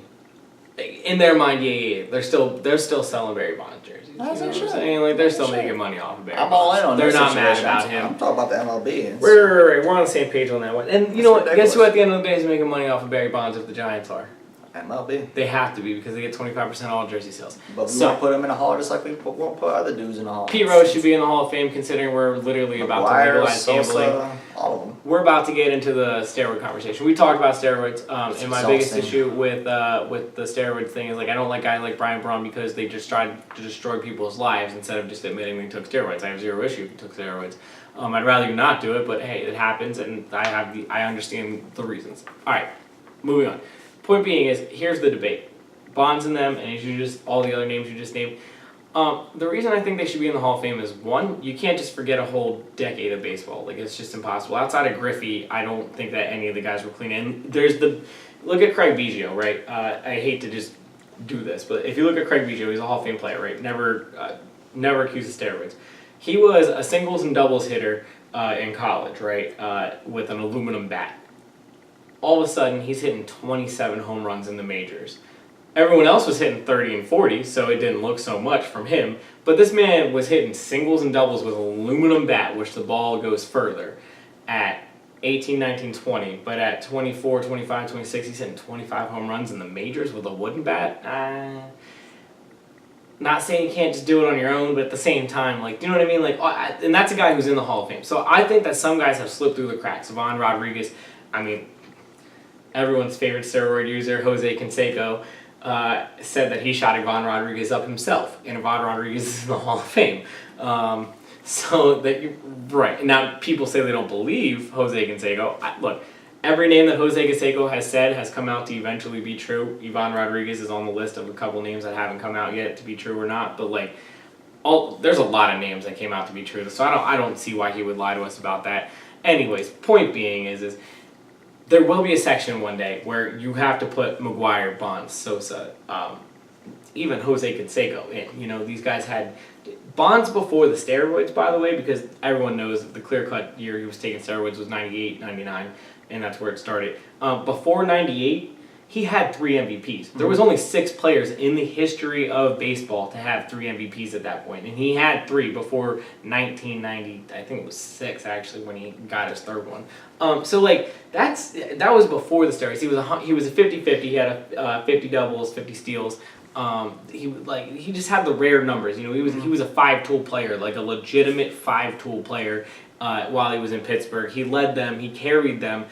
in their mind. Yeah. They're still selling Barry Bonds jerseys. You know As what they I'm should. saying? Like, they're As they still should. making money off of Barry I'm Bonds. all in on They're this not mad situation. about him. I'm talking about the MLB. It's- Right. We're on the same page on that one. And you know what? That's Guess who ridiculous. at the end of the day is making money off of Barry Bonds if the Giants are? MLB. They have to be, because they get 25% of all jersey sales. But we So- won't put him in a hall just like we won't put other dudes in the hall. Pete Rose should be in the Hall of Fame, considering we're literally about to McGuire, legalize gambling. Sosa, all of them. We're about to get into the steroid conversation. We talked about steroids, It's and my biggest exhausting. issue with the steroids thing is, like, I don't like guys like Brian Braun because they just tried to destroy people's lives instead of just admitting they took steroids. I have zero issue if you took steroids. I'd rather you not do it, but hey, it happens, and I understand the reasons. All right, moving on. Point being is, here's the debate: Bonds and them, and as you just all the other names you just named. The reason I think they should be in the Hall of Fame is, one, you can't just forget a whole decade of baseball. Like, it's just impossible. Outside of Griffey, I don't think that any of the guys were clean. And look at Craig Biggio, right? I hate to just do this, but if you look at Craig Biggio, he's a Hall of Fame player, right? Never accused of steroids. He was a singles and doubles hitter in college, right? With an aluminum bat. All of a sudden, he's hitting 27 home runs in the majors. Everyone else was hitting 30 and 40, so it didn't look so much from him. But this man was hitting singles and doubles with an aluminum bat, which the ball goes further, at 18, 19, 20. But at 24, 25, 26, he's hitting 25 home runs in the majors with a wooden bat. Not saying you can't just do it on your own, but at the same time, like, do you know what I mean? Like, and that's a guy who's in the Hall of Fame. So I think that some guys have slipped through the cracks. Ivan Rodriguez, I mean, everyone's favorite steroid user, Jose Canseco, said that he shot Ivan Rodriguez up himself, and Ivan Rodriguez is in the Hall of Fame. Right. Now, people say they don't believe Jose Canseco. Look, every name that Jose Canseco has said has come out to eventually be true. Ivan Rodriguez is on the list of a couple names that haven't come out yet to be true or not, but like, there's a lot of names that came out to be true, so I don't see why he would lie to us about that. Anyways, point being is there will be a section one day where you have to put McGwire, Bonds, Sosa, even Jose Canseco in. You know, these guys had Bonds before the steroids, by the way, because everyone knows that the clear-cut year he was taking steroids was 98, 99, and that's where it started. Before 98, he had 3 MVPs. There was only 6 players in the history of baseball to have 3 MVPs at that point, and he had 3 before 1990. I think it was 6 actually when he got his 3rd one. So like that was before the steroids. He was a 50-50. He had a 50 doubles, 50 steals. He just had the rare numbers. You know, he was a 5-tool player, like a legitimate 5-tool player. While he was in Pittsburgh, he led them. He carried them.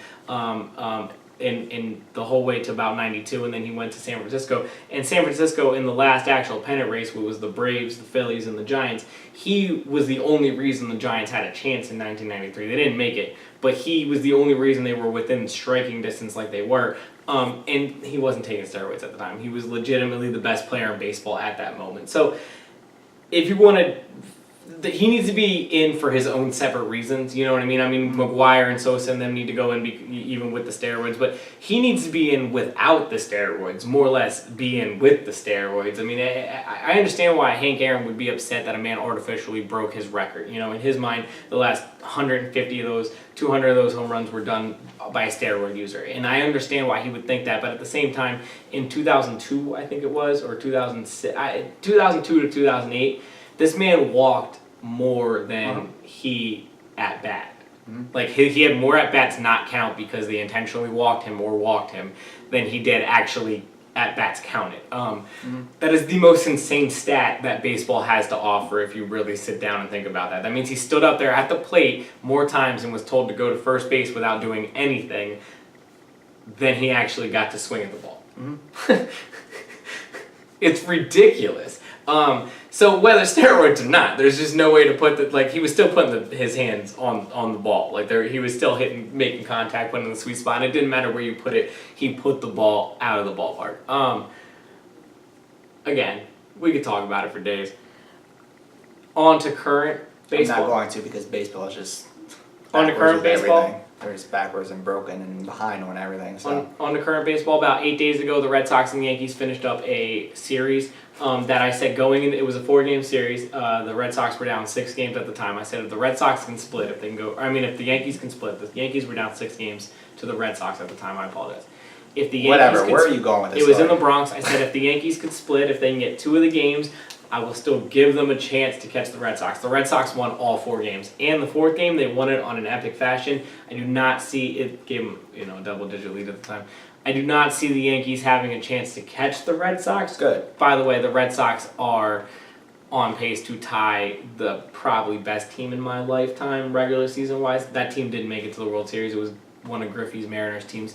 In the whole way to about 92, and then he went to San Francisco. And San Francisco, in the last actual pennant race, which was the Braves, the Phillies, and the Giants, he was the only reason the Giants had a chance in 1993. They didn't make it, but he was the only reason they were within striking distance like they were. And he wasn't taking steroids at the time. He was legitimately the best player in baseball at that moment. So if you want to... He needs to be in for his own separate reasons, you know what I mean? I mean, McGwire and Sosa and them need to go in even with the steroids, but he needs to be in without the steroids, more or less be in with the steroids. I mean, I understand why Hank Aaron would be upset that a man artificially broke his record. You know, in his mind, the last 150 of those, 200 of those home runs were done by a steroid user, and I understand why he would think that, but at the same time, in 2002, I think it was, or 2002 to 2008, this man walked more than he at bat. Like he had more at bats not count because they intentionally walked him than he did actually at bats counted. That is the most insane stat that baseball has to offer if you really sit down and think about that. That means he stood up there at the plate more times and was told to go to first base without doing anything than he actually got to swing at the ball. It's ridiculous. So whether steroids or not, there's just no way to put he was still putting his hands on the ball. Like he was still making contact, putting in the sweet spot. And it didn't matter where you put it. He put the ball out of the ballpark. Again, we could talk about it for days. On to current baseball. I'm not going to because baseball is just on to current baseball. Everything. They're just backwards and broken and behind on everything. So. On to current baseball, about 8 days ago, the Red Sox and the Yankees finished up a series that I said going in. It was a 4-game series. The Red Sox were down 6 games at the time. I said if the Red Sox can split, if the Yankees can split, the Yankees were down 6 games to the Red Sox at the time. I apologize. If the Yankees where are you going with this? It was in the Bronx. I said if the Yankees could split, if they can get 2 of the games, I will still give them a chance to catch the Red Sox. The Red Sox won all 4 games. And the 4th game, they won it on an epic fashion. I do not see it, gave them a double-digit lead at the time. I do not see the Yankees having a chance to catch the Red Sox. Good. By the way, the Red Sox are on pace to tie the probably best team in my lifetime, regular season-wise. That team didn't make it to the World Series. It was one of Griffey's Mariners teams.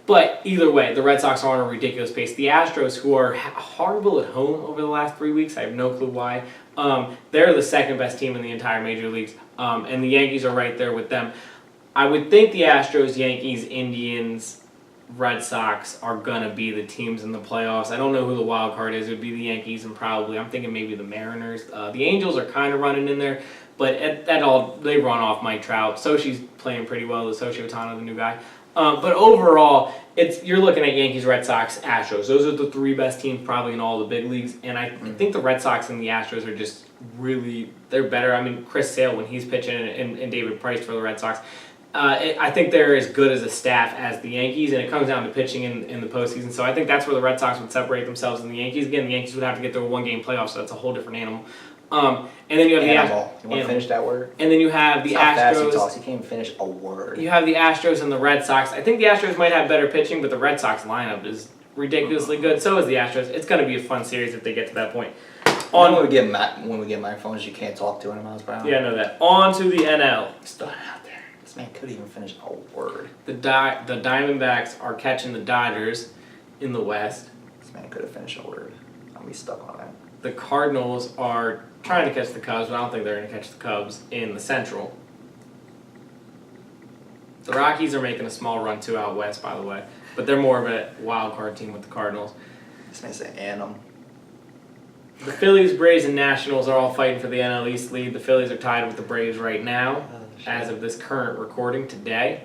But either way, the Red Sox are on a ridiculous pace. The Astros, who are horrible at home over the last 3 weeks, I have no clue why, they're the second best team in the entire major leagues, and the Yankees are right there with them. I would think the Astros, Yankees, Indians, Red Sox are going to be the teams in the playoffs. I don't know who the wild card is. It would be the Yankees and probably, I'm thinking maybe the Mariners. The Angels are kind of running in there, but they run off Mike Trout. Sochi's playing pretty well, the Sochi Otano, the new guy. But overall, you're looking at Yankees, Red Sox, Astros. Those are the three best teams probably in all the big leagues. And I think the Red Sox and the Astros are just they're better. I mean, Chris Sale, when he's pitching, and David Price for the Red Sox, I think they're as good as a staff as the Yankees, and it comes down to pitching in the postseason. So I think that's where the Red Sox would separate themselves and the Yankees. Again, the Yankees would have to get through a one-game playoff, so that's a whole different animal. And then you have animal. You want to finish that word? And then you have the Astros. How fast he talks. He can't even finish a word. You have the Astros and the Red Sox. I think the Astros might have better pitching, but the Red Sox lineup is ridiculously good. So is the Astros. It's going to be a fun series if they get to that point. When we get microphones, you can't talk 200 miles per hour. Yeah, I know that. On to the NL. Starting out there. This man couldn't even finish a word. The Diamondbacks are catching the Dodgers in the West. This man couldn't finish a word. I'm be stuck on that. The Cardinals are trying to catch the Cubs, but I don't think they're going to catch the Cubs in the Central. The Rockies are making a small run too out west, by the way, but they're more of a wild card team with the Cardinals. This man said Annam. The Phillies, Braves, and Nationals are all fighting for the NL East lead. The Phillies are tied with the Braves right now, as of this current recording today.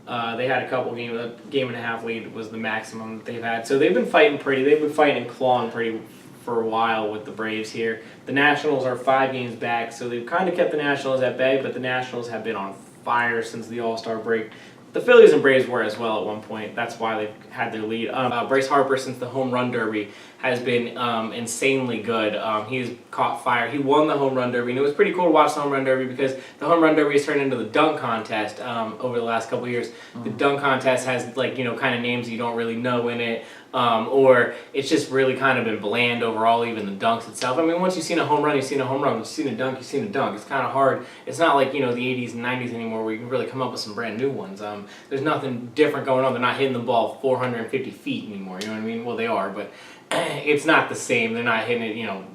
They had a game and a half lead was the maximum that they've had. So they've been fighting and clawing pretty for a while with the Braves here. The Nationals are 5 games back, so they've kind of kept the Nationals at bay, but the Nationals have been on fire since the All-Star break. The Phillies and Braves were as well at one point. That's why they've had their lead. Bryce Harper, since the home run derby, has been insanely good. He's caught fire. He won the home run derby, and it was pretty cool to watch the home run derby because the home run derby has turned into the dunk contest over the last couple of years. The dunk contest has kind of names you don't really know in it, or it's just really kind of been bland overall, even the dunks itself. I mean, once you've seen a home run, you've seen a home run. Once you've seen a dunk, you've seen a dunk. It's kind of hard. It's not like, the 80s and 90s anymore where you can really come up with some brand new ones. There's nothing different going on. They're not hitting the ball 450 feet anymore, you know what I mean? Well, they are, but it's not the same. They're not hitting it,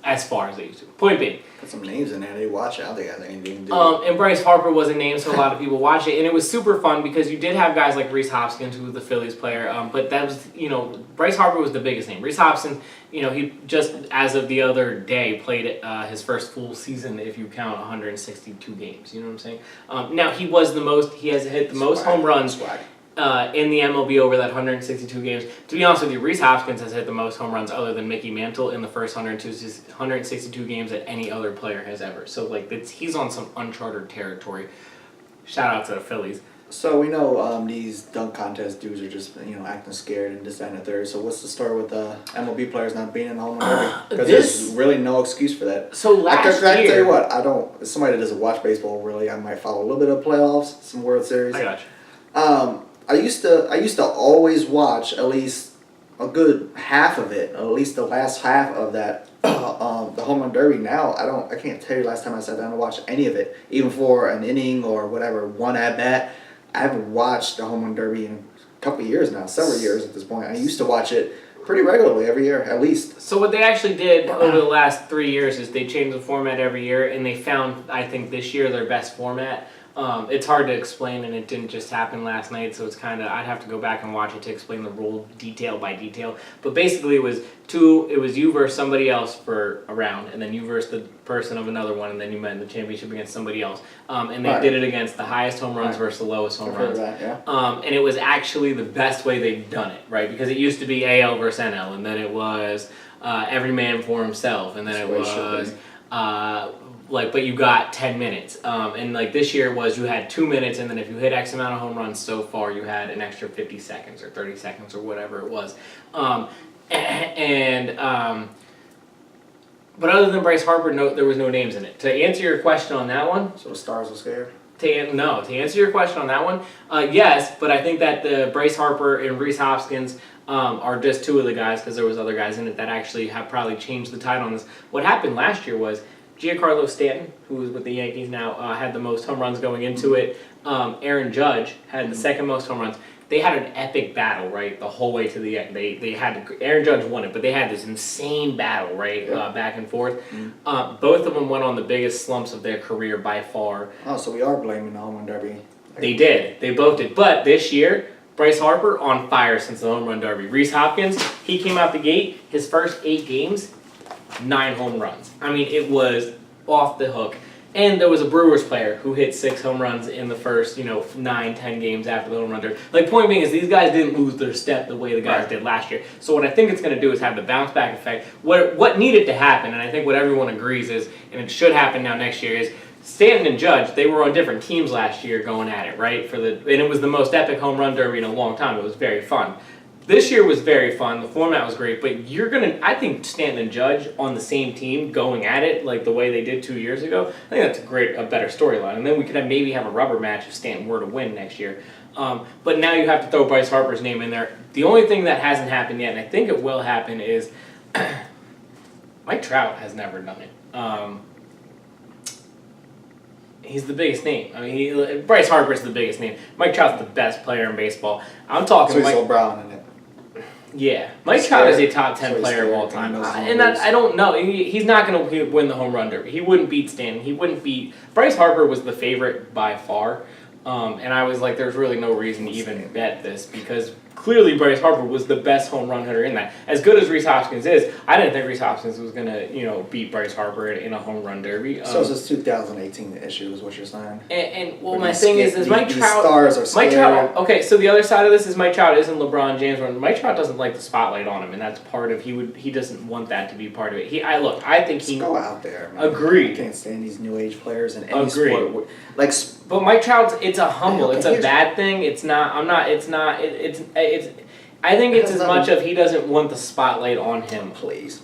as far as they used to. Point being. Put some names in there. They watch it. I think anything to do. And Bryce Harper was a name, so a lot of people watch it. And it was super fun because you did have guys like Rhys Hoskins, who was the Phillies player. But that was, Bryce Harper was the biggest name. Rhys Hoskins, he just, as of the other day, played his first full season, if you count 162 games. You know what I'm saying? Now, he has hit the most home runs in the MLB over that 162 games. To be honest with you, Rhys Hoskins has hit the most home runs other than Mickey Mantle in the first 162 games that any other player has ever. So, he's on some uncharted territory. Shout out to the Phillies. So we know these dunk contest dudes are just acting scared and this, that, and the third. So what's the story with MLB players not being in the home run derby? Because there's really no excuse for that. So last year, I can tell you what, as somebody that doesn't watch baseball really, I might follow a little bit of playoffs, some World Series. I got you. I used to always watch at least a good half of it, at least the last half of that, the home run derby. Now I can't tell you last time I sat down to watch any of it, even for an inning or whatever, one at bat. I haven't watched the home run derby in a couple of years now, several years at this point. I used to watch it pretty regularly every year, at least. So what they actually did over the last 3 years is they changed the format every year, and they found, I think, this year their best format. It's hard to explain, and it didn't just happen last night, so it's I'd have to go back and watch it to explain the rule detail by detail. But basically it was you versus somebody else for a round, and then you versus the person of another one, and then you met in the championship against somebody else. And they did it against the highest home runs versus the lowest home runs. And it was actually the best way they've done it, right? Because it used to be AL versus NL, and then it was every man for himself, and then it was but you got 10 minutes. And this year was you had 2 minutes, and then if you hit X amount of home runs so far, you had an extra 50 seconds or 30 seconds or whatever it was. But other than Bryce Harper, there was no names in it. To answer your question on that one. So the Stars were scared? To answer your question on that one, yes, but I think that the Bryce Harper and Rhys Hoskins are just two of the guys, because there was other guys in it that actually have probably changed the tide on this. What happened last year was Giancarlo Stanton, who is with the Yankees now, had the most home runs going into it. Aaron Judge had the second most home runs. They had an epic battle, right, the whole way to the end. Aaron Judge won it, but they had this insane battle, right, back and forth. Both of them went on the biggest slumps of their career by far. Oh, so we are blaming the home run derby. They did. They both did. But this year, Bryce Harper on fire since the home run derby. Rhys Hopkins, he came out the gate, his first 8 games, 9 home runs. I mean, it was off the hook. And there was a Brewers player who hit 6 home runs in the first, 9, 10 games after the home run derby. Like, point being is these guys didn't lose their step the way the guys did last year. So what I think it's going to do is have the bounce back effect. What needed to happen, and I think what everyone agrees is, and it should happen now next year, is Stanton and Judge, they were on different teams last year going at it, right? And it was the most epic home run derby in a long time. It was very fun. This year was very fun. The format was great, but I think Stanton and Judge on the same team going at it like the way they did 2 years ago, I think that's a better storyline. And then we could maybe have a rubber match if Stanton were to win next year. But now you have to throw Bryce Harper's name in there. The only thing that hasn't happened yet, and I think it will happen, is Mike Trout has never done it. He's the biggest name. I mean, Bryce Harper's the biggest name. Mike Trout's the best player in baseball. I'm talking. So he's Mike Brown in it. Yeah, Mike Trout is a top 10 player of all time. I don't know. He's not going to win the home run derby. He wouldn't beat Stanton. He wouldn't beat... Bryce Harper was the favorite by far. And I was like, there's really no reason to even bet this because clearly Bryce Harper was the best home run hitter in that. As good as Rhys Hopkins is, I didn't think Rhys Hopkins was going to, beat Bryce Harper in a home run derby. So it's this 2018 issue is what you're saying? And my thing is Mike Trout... stars are scared. Mike Trout, okay, so the other side of this is Mike Trout isn't LeBron James. Mike Trout doesn't like the spotlight on him, and that's part of... He doesn't want that to be part of it. I think he... Just go out there, man. Agreed. I can't stand these new age players in any sport. But Mike Trout's, it's a humble, it's a bad thing. It's not, I think it's as much of he doesn't want the spotlight on him. Please.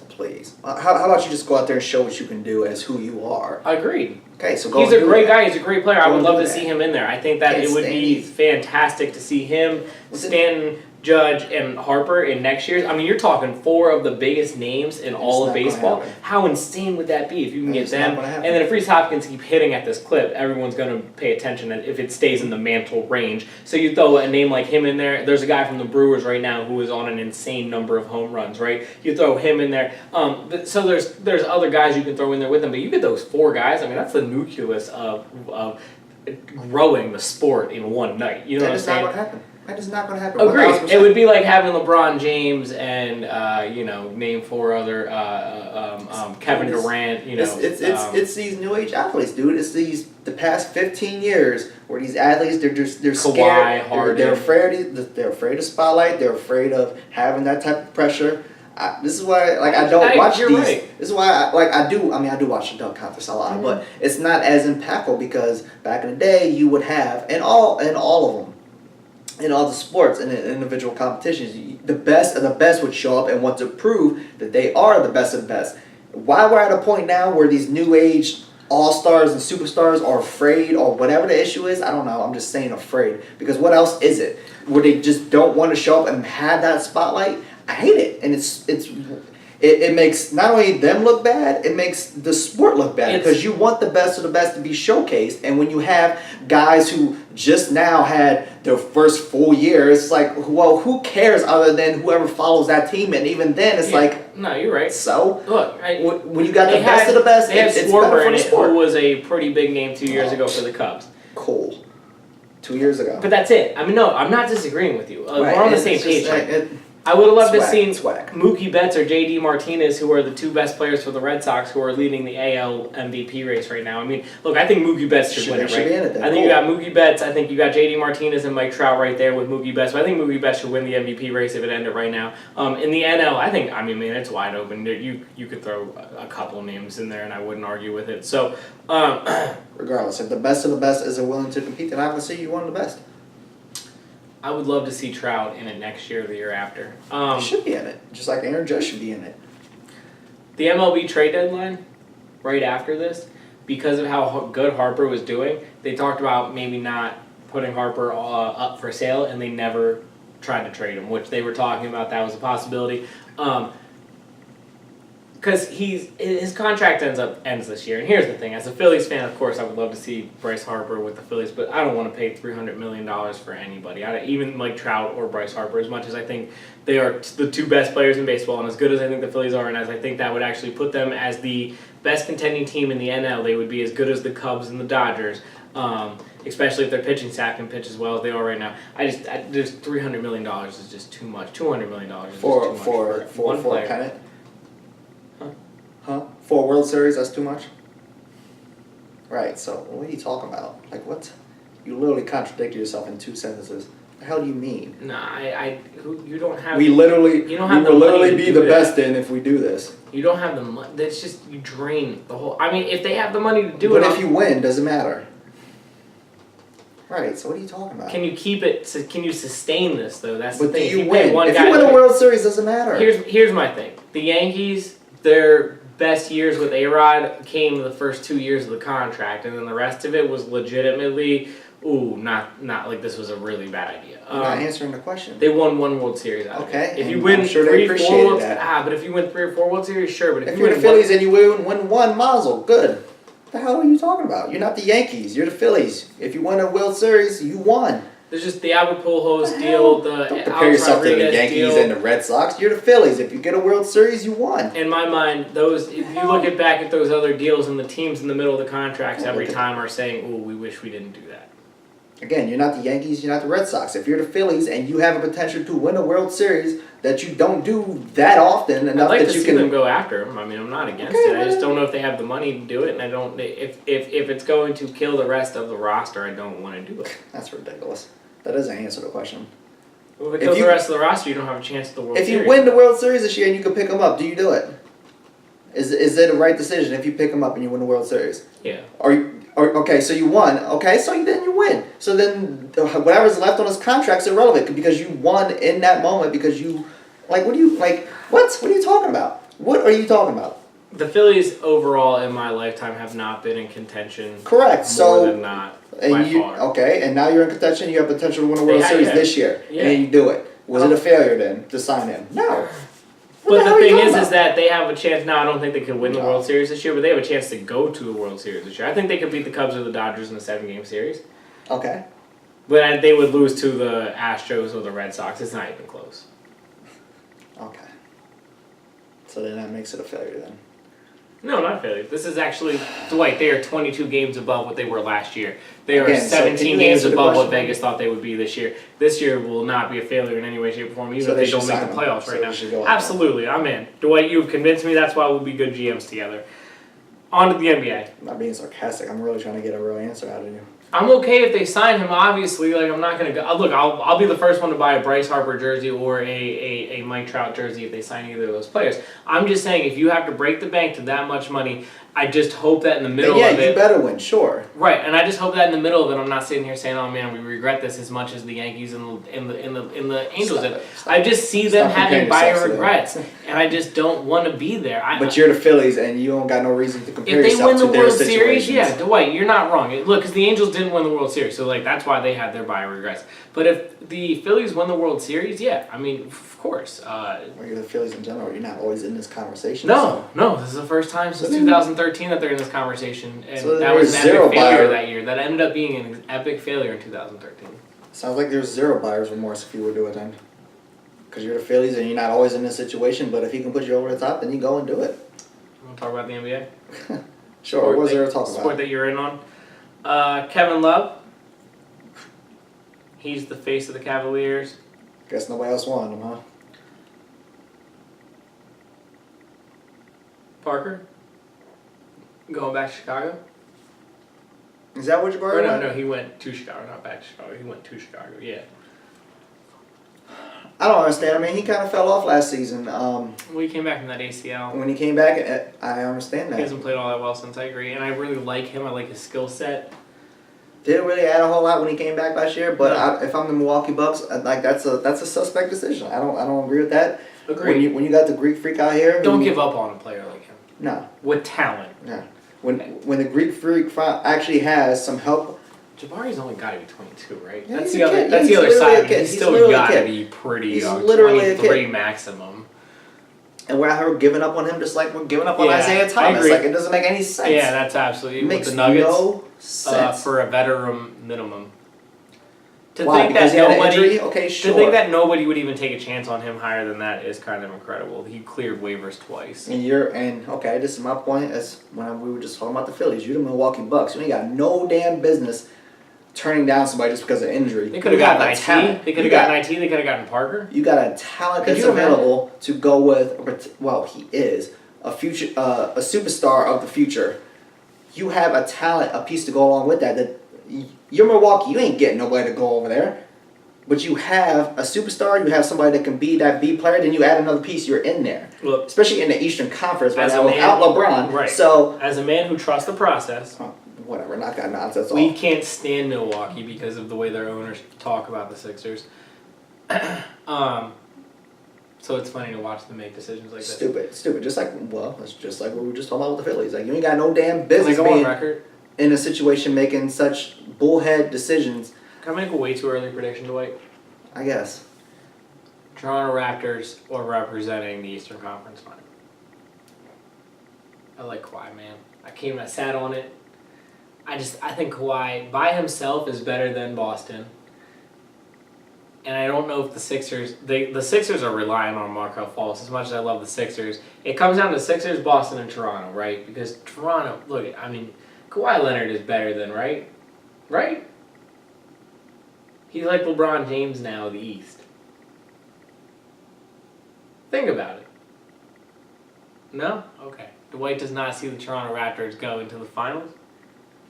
How about you just go out there and show what you can do as who you are? Agreed. Okay, so go. He's a great guy. He's a great player. I would love to see him in there. I think that it would be fantastic to see him, Stanton, Judge, and Harper in next year's. I mean, you're talking 4 of the biggest names in all of baseball. How insane would that be if you can get them? And then if Rhys Hopkins keep hitting at this clip, everyone's going to pay attention if it stays in the mantle range. So you throw a name like him in there. There's a guy from the Brewers right now who is on an insane number of home runs, right? You throw him in there. So there's other guys you can throw in there with them, but you get those 4 guys. I mean, that's the nucleus of growing the sport in one night. You know what I'm saying? That is not what happened. That is not going to happen. Agreed. It would be like having LeBron James and name 4 other Kevin Durant. It's these new age athletes, dude. It's the past 15 years where these athletes they're Kawhi, scared. Harden. They're afraid of spotlight. They're afraid of having that type of pressure. This is why, I don't watch these. Right. This is why, I do. I mean, I do watch the dunk contest a lot, but it's not as impactful because back in the day, you would have in all of them. In all the sports and in individual competitions, the best of the best would show up and want to prove that they are the best of the best. Why we're at a point now where these new age all-stars and superstars are afraid or whatever the issue is, I don't know. I'm just saying afraid. Because what else is it? Where they just don't want to show up and have that spotlight? I hate it. And it makes not only them look bad, it makes the sport look bad because you want the best of the best to be showcased. And when you have guys who just now had their first full year, it's like, well, who cares other than whoever follows that team? And even then, it's like, no, you're right. So look, when you got the best of the best, it's better for the sport. Who was a pretty big name 2 years ago for the Cubs. Cool. 2 years ago. But that's it. I mean, no, I'm not disagreeing with you. We're on the same page. I would have loved to see Mookie Betts or J.D. Martinez, who are the 2 best players for the Red Sox, who are leading the AL MVP race right now. I mean, look, I think Mookie Betts should win it, right? I think you got Mookie Betts. I think you got J.D. Martinez and Mike Trout right there with Mookie Betts. But I think Mookie Betts should win the MVP race if it ended right now. In the NL, I mean, it's wide open. You could throw a couple names in there, and I wouldn't argue with it. So, regardless, if the best of the best isn't willing to compete, then I can see you one of the best. I would love to see Trout in it next year or the year after. He should be in it, just like Aaron Judge should be in it. The MLB trade deadline, right after this, because of how good Harper was doing, they talked about maybe not putting Harper up for sale, and they never tried to trade him, which they were talking about that was a possibility. Because his contract ends this year. And here's the thing. As a Phillies fan, of course, I would love to see Bryce Harper with the Phillies, but I don't want to pay $300 million for anybody. Even like Trout or Bryce Harper, as much as I think they are the 2 best players in baseball, and as good as I think the Phillies are, and as I think that would actually put them as the best contending team in the NL, they would be as good as the Cubs and the Dodgers. especially if their pitching staff can pitch as well as they are right now. Just $300 million is just too much. $200 million is just too much for one a player. pennant. Huh? For a World Series, that's too much. Right. So what are you talking about? Like what? You literally contradicted yourself in 2 sentences. The hell do you mean? Nah, you don't have. We will literally be the best in if we do this. You don't have the money. That's just you drain the whole. I mean, if they have the money to do but it, if you win, doesn't matter. Right. So what are you talking about? Can you keep it? Can you sustain this though? That's the But thing. do you If pay win? one If guy, you win a World Series, doesn't matter. Here's my thing. The Yankees, their best years with A-Rod came the first 2 years of the contract, and then the rest of it was legitimately, not like this was a really bad idea. You're not answering the question. They won 1 World Series out of it. Okay. If you and win I'm sure 3, they 4 appreciated World, that. but if you win 3 or 4 World Series, sure. But If if you're you the win Phillies and you win one, mazel, good. What the hell are you talking about? You're not the Yankees. You're the Phillies. If you win a World Series, you won. there's just the Albert Pujols deal, the Don't compare Alex yourself to the Rodriguez Yankees deal. and the Red Sox. You're the Phillies. If you get a World Series, you won. In my mind, if you look back at those other deals and the teams in the middle of the contracts every time are saying, "Ooh, we wish we didn't do that." Again, you're not the Yankees, you're not the Red Sox. If you're the Phillies and you have a potential to win a World Series that you don't do that often I'd enough like that to you see can them go after him. I mean, I'm not against Okay, it. I just well, don't know if they have the money to do it, and I don't. If it's going to kill the rest of the roster, I don't want to do it. That's ridiculous. That doesn't answer the question. Well, if it kills the rest of the roster, you don't have a chance at the World If Series. you win the World Series this year and you can pick them up, do you do it? Is it a right decision if you pick them up and you win the World Series? Yeah. Okay, so you won. Okay, so then you win. So then whatever's left on his contract's irrelevant because you won in that moment because you, what are you talking about? What are you talking about? The Phillies overall in my lifetime have not been in contention. Correct. More than not, by far. Okay, and now you're in contention. You have potential to win a World Series this year, and you do it. Was it a failure then to sign him? No. But the thing is that they have a chance. Now, I don't think they could win the World Series this year, but they have a chance to go to the World Series this year. I think they could beat the Cubs or the Dodgers in a 7-game series. Okay. But they would lose to the Astros or the Red Sox. It's not even close. Okay. So then that makes it a failure then. No, not failure. This is actually, Dwight, they are 22 games above what they were last year. They are Again, so 17 can you games answer the above what question? Vegas thought they would be this year. This year will not be a failure in any way, shape, or form, even So if they they don't should make sign the them. playoffs So right they now. should go on Absolutely, I'm in. Dwight, you've convinced me. That's why we'll be good GMs together. On to the NBA. I'm not being sarcastic. I'm really trying to get a real answer out of you. I'm okay if they sign him. Obviously, I'm not gonna go. Look, I'll be the first one to buy a Bryce Harper jersey or a Mike Trout jersey if they sign either of those players. I'm just saying, if you have to break the bank to that much money, I just hope that in the middle of it. You better win, sure. Right, and I just hope that in the middle of it, I'm not sitting here saying, "Oh man, we regret this as much as the Yankees and the Angels did." I just see them having bio regrets, and I just don't want to be there. But you're the Phillies, and you don't got no reason to compare If they yourself win to the their World situations. Series, yeah, Dwight, you're not wrong. Look, because the Angels didn't win the World Series, so that's why they had their bio regrets. But if the Phillies win the World Series, yeah, I mean, of course. Or you're the Phillies in general. You're not always in this conversation. No, this is the first time since 2013 that they're in this conversation, and So that was an zero epic failure buyer. that year. That ended up being an epic failure in 2013. Sounds like there's zero buyer's remorse if you would do it then. Because you're the Phillies and you're not always in this situation, but if he can put you over the top, then you go and do it. You want to talk about the NBA? Sure, what was there to talk Sport about? that you're in on. Kevin Love. He's the face of the Cavaliers. Guess nobody else wanted him, huh? Parker. Going back to Chicago. Is that what you're Or about? no, he went to Chicago, not back to Chicago. He went to Chicago, yeah. I don't understand. I mean, he kind of fell off last season. Well, he came back from that ACL. When he came back, I understand He that. hasn't played all that well since, I agree. And I really like him. I like his skill set. Didn't really add a whole lot when he came back last year, but No. if I'm the Milwaukee Bucks, that's a suspect decision. I don't agree with that. Agreed. When you got the Greek freak out here, Don't give up on a player like him. No. With talent. Yeah. When the Greek freak actually has some help. Jabari's only got to be 22, right? Yeah, That's he's the a other. kid. That's He's the other literally side. a kid. He's He's still literally a got to kid. be pretty He's young. literally a 23 kid. maximum. And we're out here giving up on him just like we're giving up on Yeah, Isaiah I Thomas. agree. Like, it doesn't make any sense. Yeah, that's absolutely It makes with the Nuggets no sense. for a veteran minimum. To Why? think Because that he had an nobody, injury? Okay, sure. to think that nobody would even take a chance on him higher than that is kind of incredible. He cleared waivers twice. Okay, this is my point. As when we were just talking about the Phillies, you're the Milwaukee Bucks. You ain't got no damn business turning down somebody just because of injury. They could have gotten IT. talent. They could have gotten IT. They could have gotten Parker. You got a talent Could that's you imagine? available to go with. Well, he is a future, a superstar of the future. You have a talent, a piece to go along with that. That you're Milwaukee. You ain't getting nobody to go over there. But you have a superstar, you have somebody that can be that B player, then you add another piece, you're in there. Look, Especially in the Eastern Conference right As a now man- without LeBron. right. So, as a man who trusts the process, whatever, not that nonsense. we can't stand Milwaukee because of the way their owners talk about the Sixers. So it's funny to watch them make decisions like this. Stupid. Just like, well, it's just like what we were just talking about with the Phillies. Like, you ain't got no damn Can I business go on being record? in a situation making such bullhead decisions, Can I make a way too early prediction, Dwight? I guess. Toronto Raptors are representing the Eastern Conference Final. I like Kawhi, man. I sat on it. I think Kawhi by himself is better than Boston. And I don't know if the Sixers are relying on Markelle Fultz as much as I love the Sixers. It comes down to Sixers, Boston, and Toronto, right? Because Toronto, look, I mean, Kawhi Leonard is better than, right? Right? He's like LeBron James now of the East. Think about it. No? Okay. Dwight does not see the Toronto Raptors go into the finals?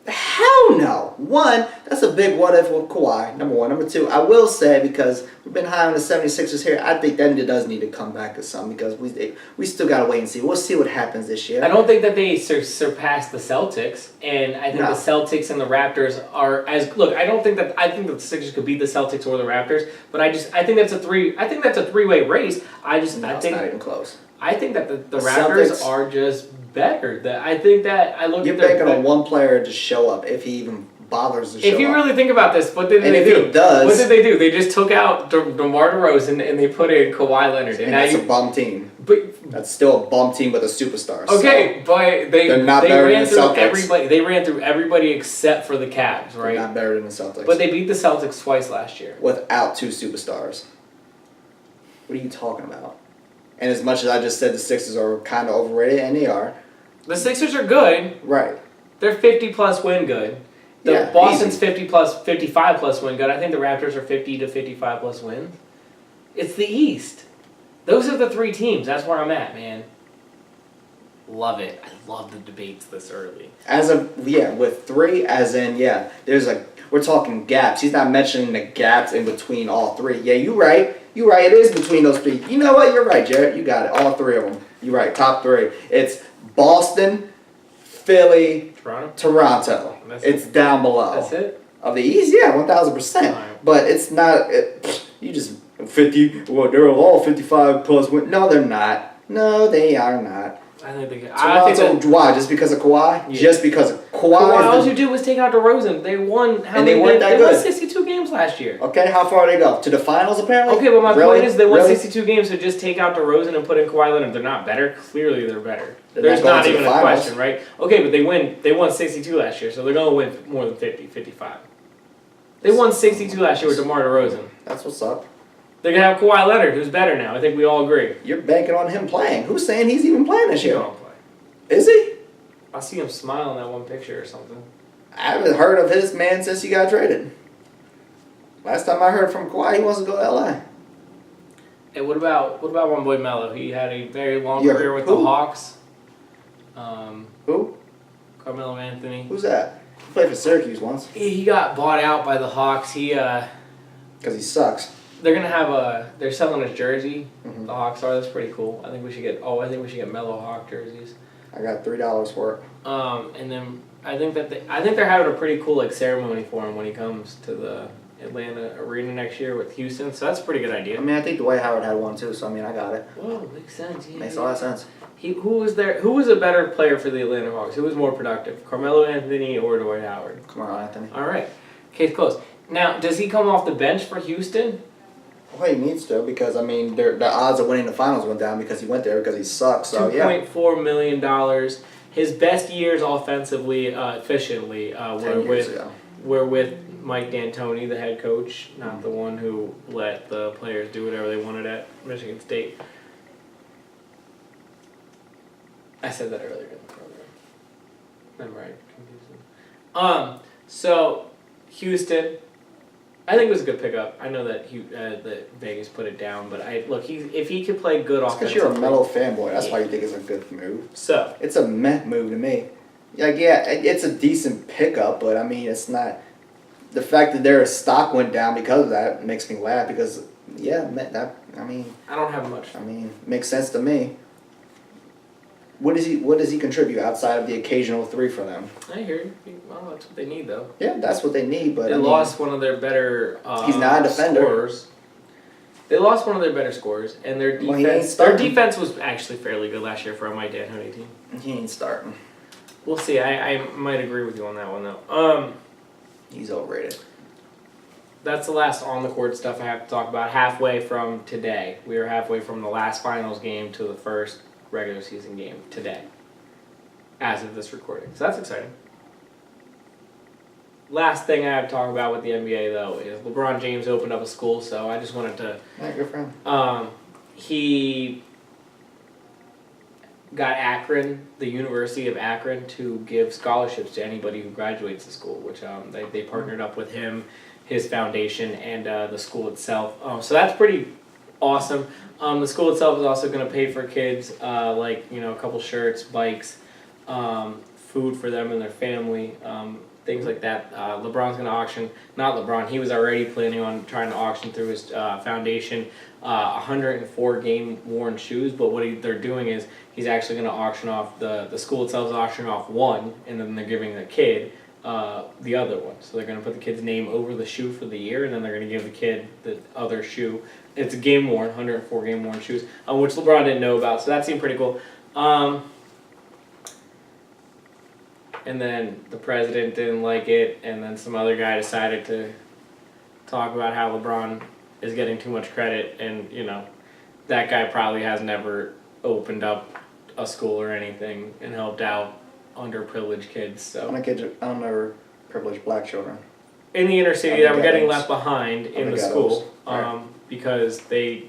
Hell no. One, that's a big what if with Kawhi, number one. Number two, I will say, because we've been high on the 76ers here, I think that does need to come back to some, because we still got to wait and see. We'll see what happens this year. I don't think that they surpassed the Celtics, and I think No. the Celtics and the Raptors are as look. I think that the Sixers could beat the Celtics or the Raptors, but I think that's a three-way race. No, it's not even close. I think that the The Raptors Celtics- are just better. I think that I look You're at their banking on one player to show up, if he even bothers to show up. If you really think about this, what did And they if do? he does- What did they do? They just took out DeMar DeRozan and they put in Kawhi Leonard. And that's a bum team. But That's still a bum team with a superstar. okay, but They're not better ran than the through Celtics. everybody. They ran through everybody except for the Cavs, They're right? not better than the Celtics. But they beat the Celtics twice last year. Without two superstars. What are you talking about? And as much as I just said the Sixers are kind of overrated, and they are. The Sixers are good. Right. They're 50-plus win good. The Yeah, Boston's easy. 55-plus win good. I think the Raptors are 50 to 55-plus wins. It's the East. Those are the three teams. That's where I'm at, man. Love it. I love the debates this early. With three, we're talking gaps. He's not mentioning the gaps in between all three. Yeah, you're right. It is between those three. You know what? You're right, Jarrett. You got it. All three of them. You're right. Top three. It's Boston, Philly, Toronto. It's down below. That's it? Of the East, yeah, 1,000%. Alright. But it's not. You just 50. Well, they're all 55-plus win. No, they're not. No, they are not. I think they. Toronto, why? Just because of Kawhi? Yeah. Just because of Kawhi? Kawhi, all is you do was take out DeRozan. They won. And they weren't that They won good. 62 games last year. Okay, how far did they go? To the finals, apparently? Okay, but my Really? point is they won Really? 62 games, so just take out DeRozan and put in Kawhi Leonard. They're not better. Clearly, they're better. They're There's not going not to even the a finals. question, right? Okay, but they won 62 last year, so they're going to win more than 50, 55. They won 62 last year with DeMar DeRozan. That's what's up. They're going to have Kawhi Leonard, who's better now. I think we all agree. You're banking on him playing. Who's saying he's even playing this He year? don't play. Is he? I see him smile in that one picture or something. I haven't heard of his man since he got traded. Last time I heard from Kawhi, he wants to go to LA. Hey, what about one boy Melo? He had a very long Yeah, career with who? the Hawks. Who? Carmelo Anthony. Who's that? He played for Syracuse once. He got bought out by the Hawks. Because he sucks. They're selling his jersey. Mhm. The Hawks are. That's pretty cool. I think we should get Melo Hawk jerseys. I got $3 for it. And then I think they're having a pretty cool ceremony for him when he comes to the Atlanta Arena next year with Houston. So that's a pretty good idea. I mean, I think Dwight Howard had one too, so I mean, I got it. Whoa, makes sense. Yeah, Makes a lot of sense. Who was a better player for the Atlanta Hawks? Who was more productive, Carmelo Anthony or Dwight Howard? Come on, Anthony. All right, case closed. Now, does he come off the bench for Houston? Well, he needs to, because I mean, the odds of winning the finals went down because he went there because he sucks. So yeah. $2.4 million. His best years offensively, efficiently, 10 years ago. were with Mike D'Antoni, the head coach, not the one who let the players do whatever they wanted at Michigan State. I said that earlier in the program. Remember, I confused them. So Houston. I think it was a good pickup. I know that that Vegas put it down, but if he could play good It's offense. because you're a mellow fanboy. That's why you think it's a good move. So It's a meh move to me. Like, yeah, it's a decent pickup, but I mean, it's not. The fact that their stock went down because of that makes me laugh. Because I mean, I don't have much. makes sense to me. What does he contribute outside of the occasional 3 for them? I hear you. Well, that's what they need, though. Yeah, that's what they need. But They lost one of their better. He's not a defender. Scorers. They lost one of their better scorers, and their Well, he ain't defense. Their starting. defense was actually fairly good last year for a my Dan Hoodie team. He ain't starting. We'll see. I might agree with you on that one though. He's overrated. That's the last on the court stuff I have to talk about. Halfway from today, we are halfway from the last finals game to the first regular season game today, as of this recording. So that's exciting. Last thing I have to talk about with the NBA though is LeBron James opened up a school, so I just wanted to. Yeah, good for him. He got Akron, the University of Akron, to give scholarships to anybody who graduates the school, which they partnered up with him, his foundation, and the school itself. So that's pretty awesome. The school itself is also going to pay for kids, a couple shirts, bikes, food for them and their family, things like that. LeBron's going to auction, not LeBron, he was already planning on trying to auction through his foundation 104 game-worn shoes, but what they're doing is he's actually going to auction off, the school itself is auctioning off one, and then they're giving the kid the other one. So they're going to put the kid's name over the shoe for the year, and then they're going to give the kid the other shoe. It's a game-worn, 104 game-worn shoes, which LeBron didn't know about, so that seemed pretty cool. And then the president didn't like it, and then some other guy decided to talk about how LeBron is getting too much credit, and that guy probably has never opened up a school or anything and helped out underprivileged kids. So Underprivileged black children. in the inner city that were getting left behind in the school, Right. because the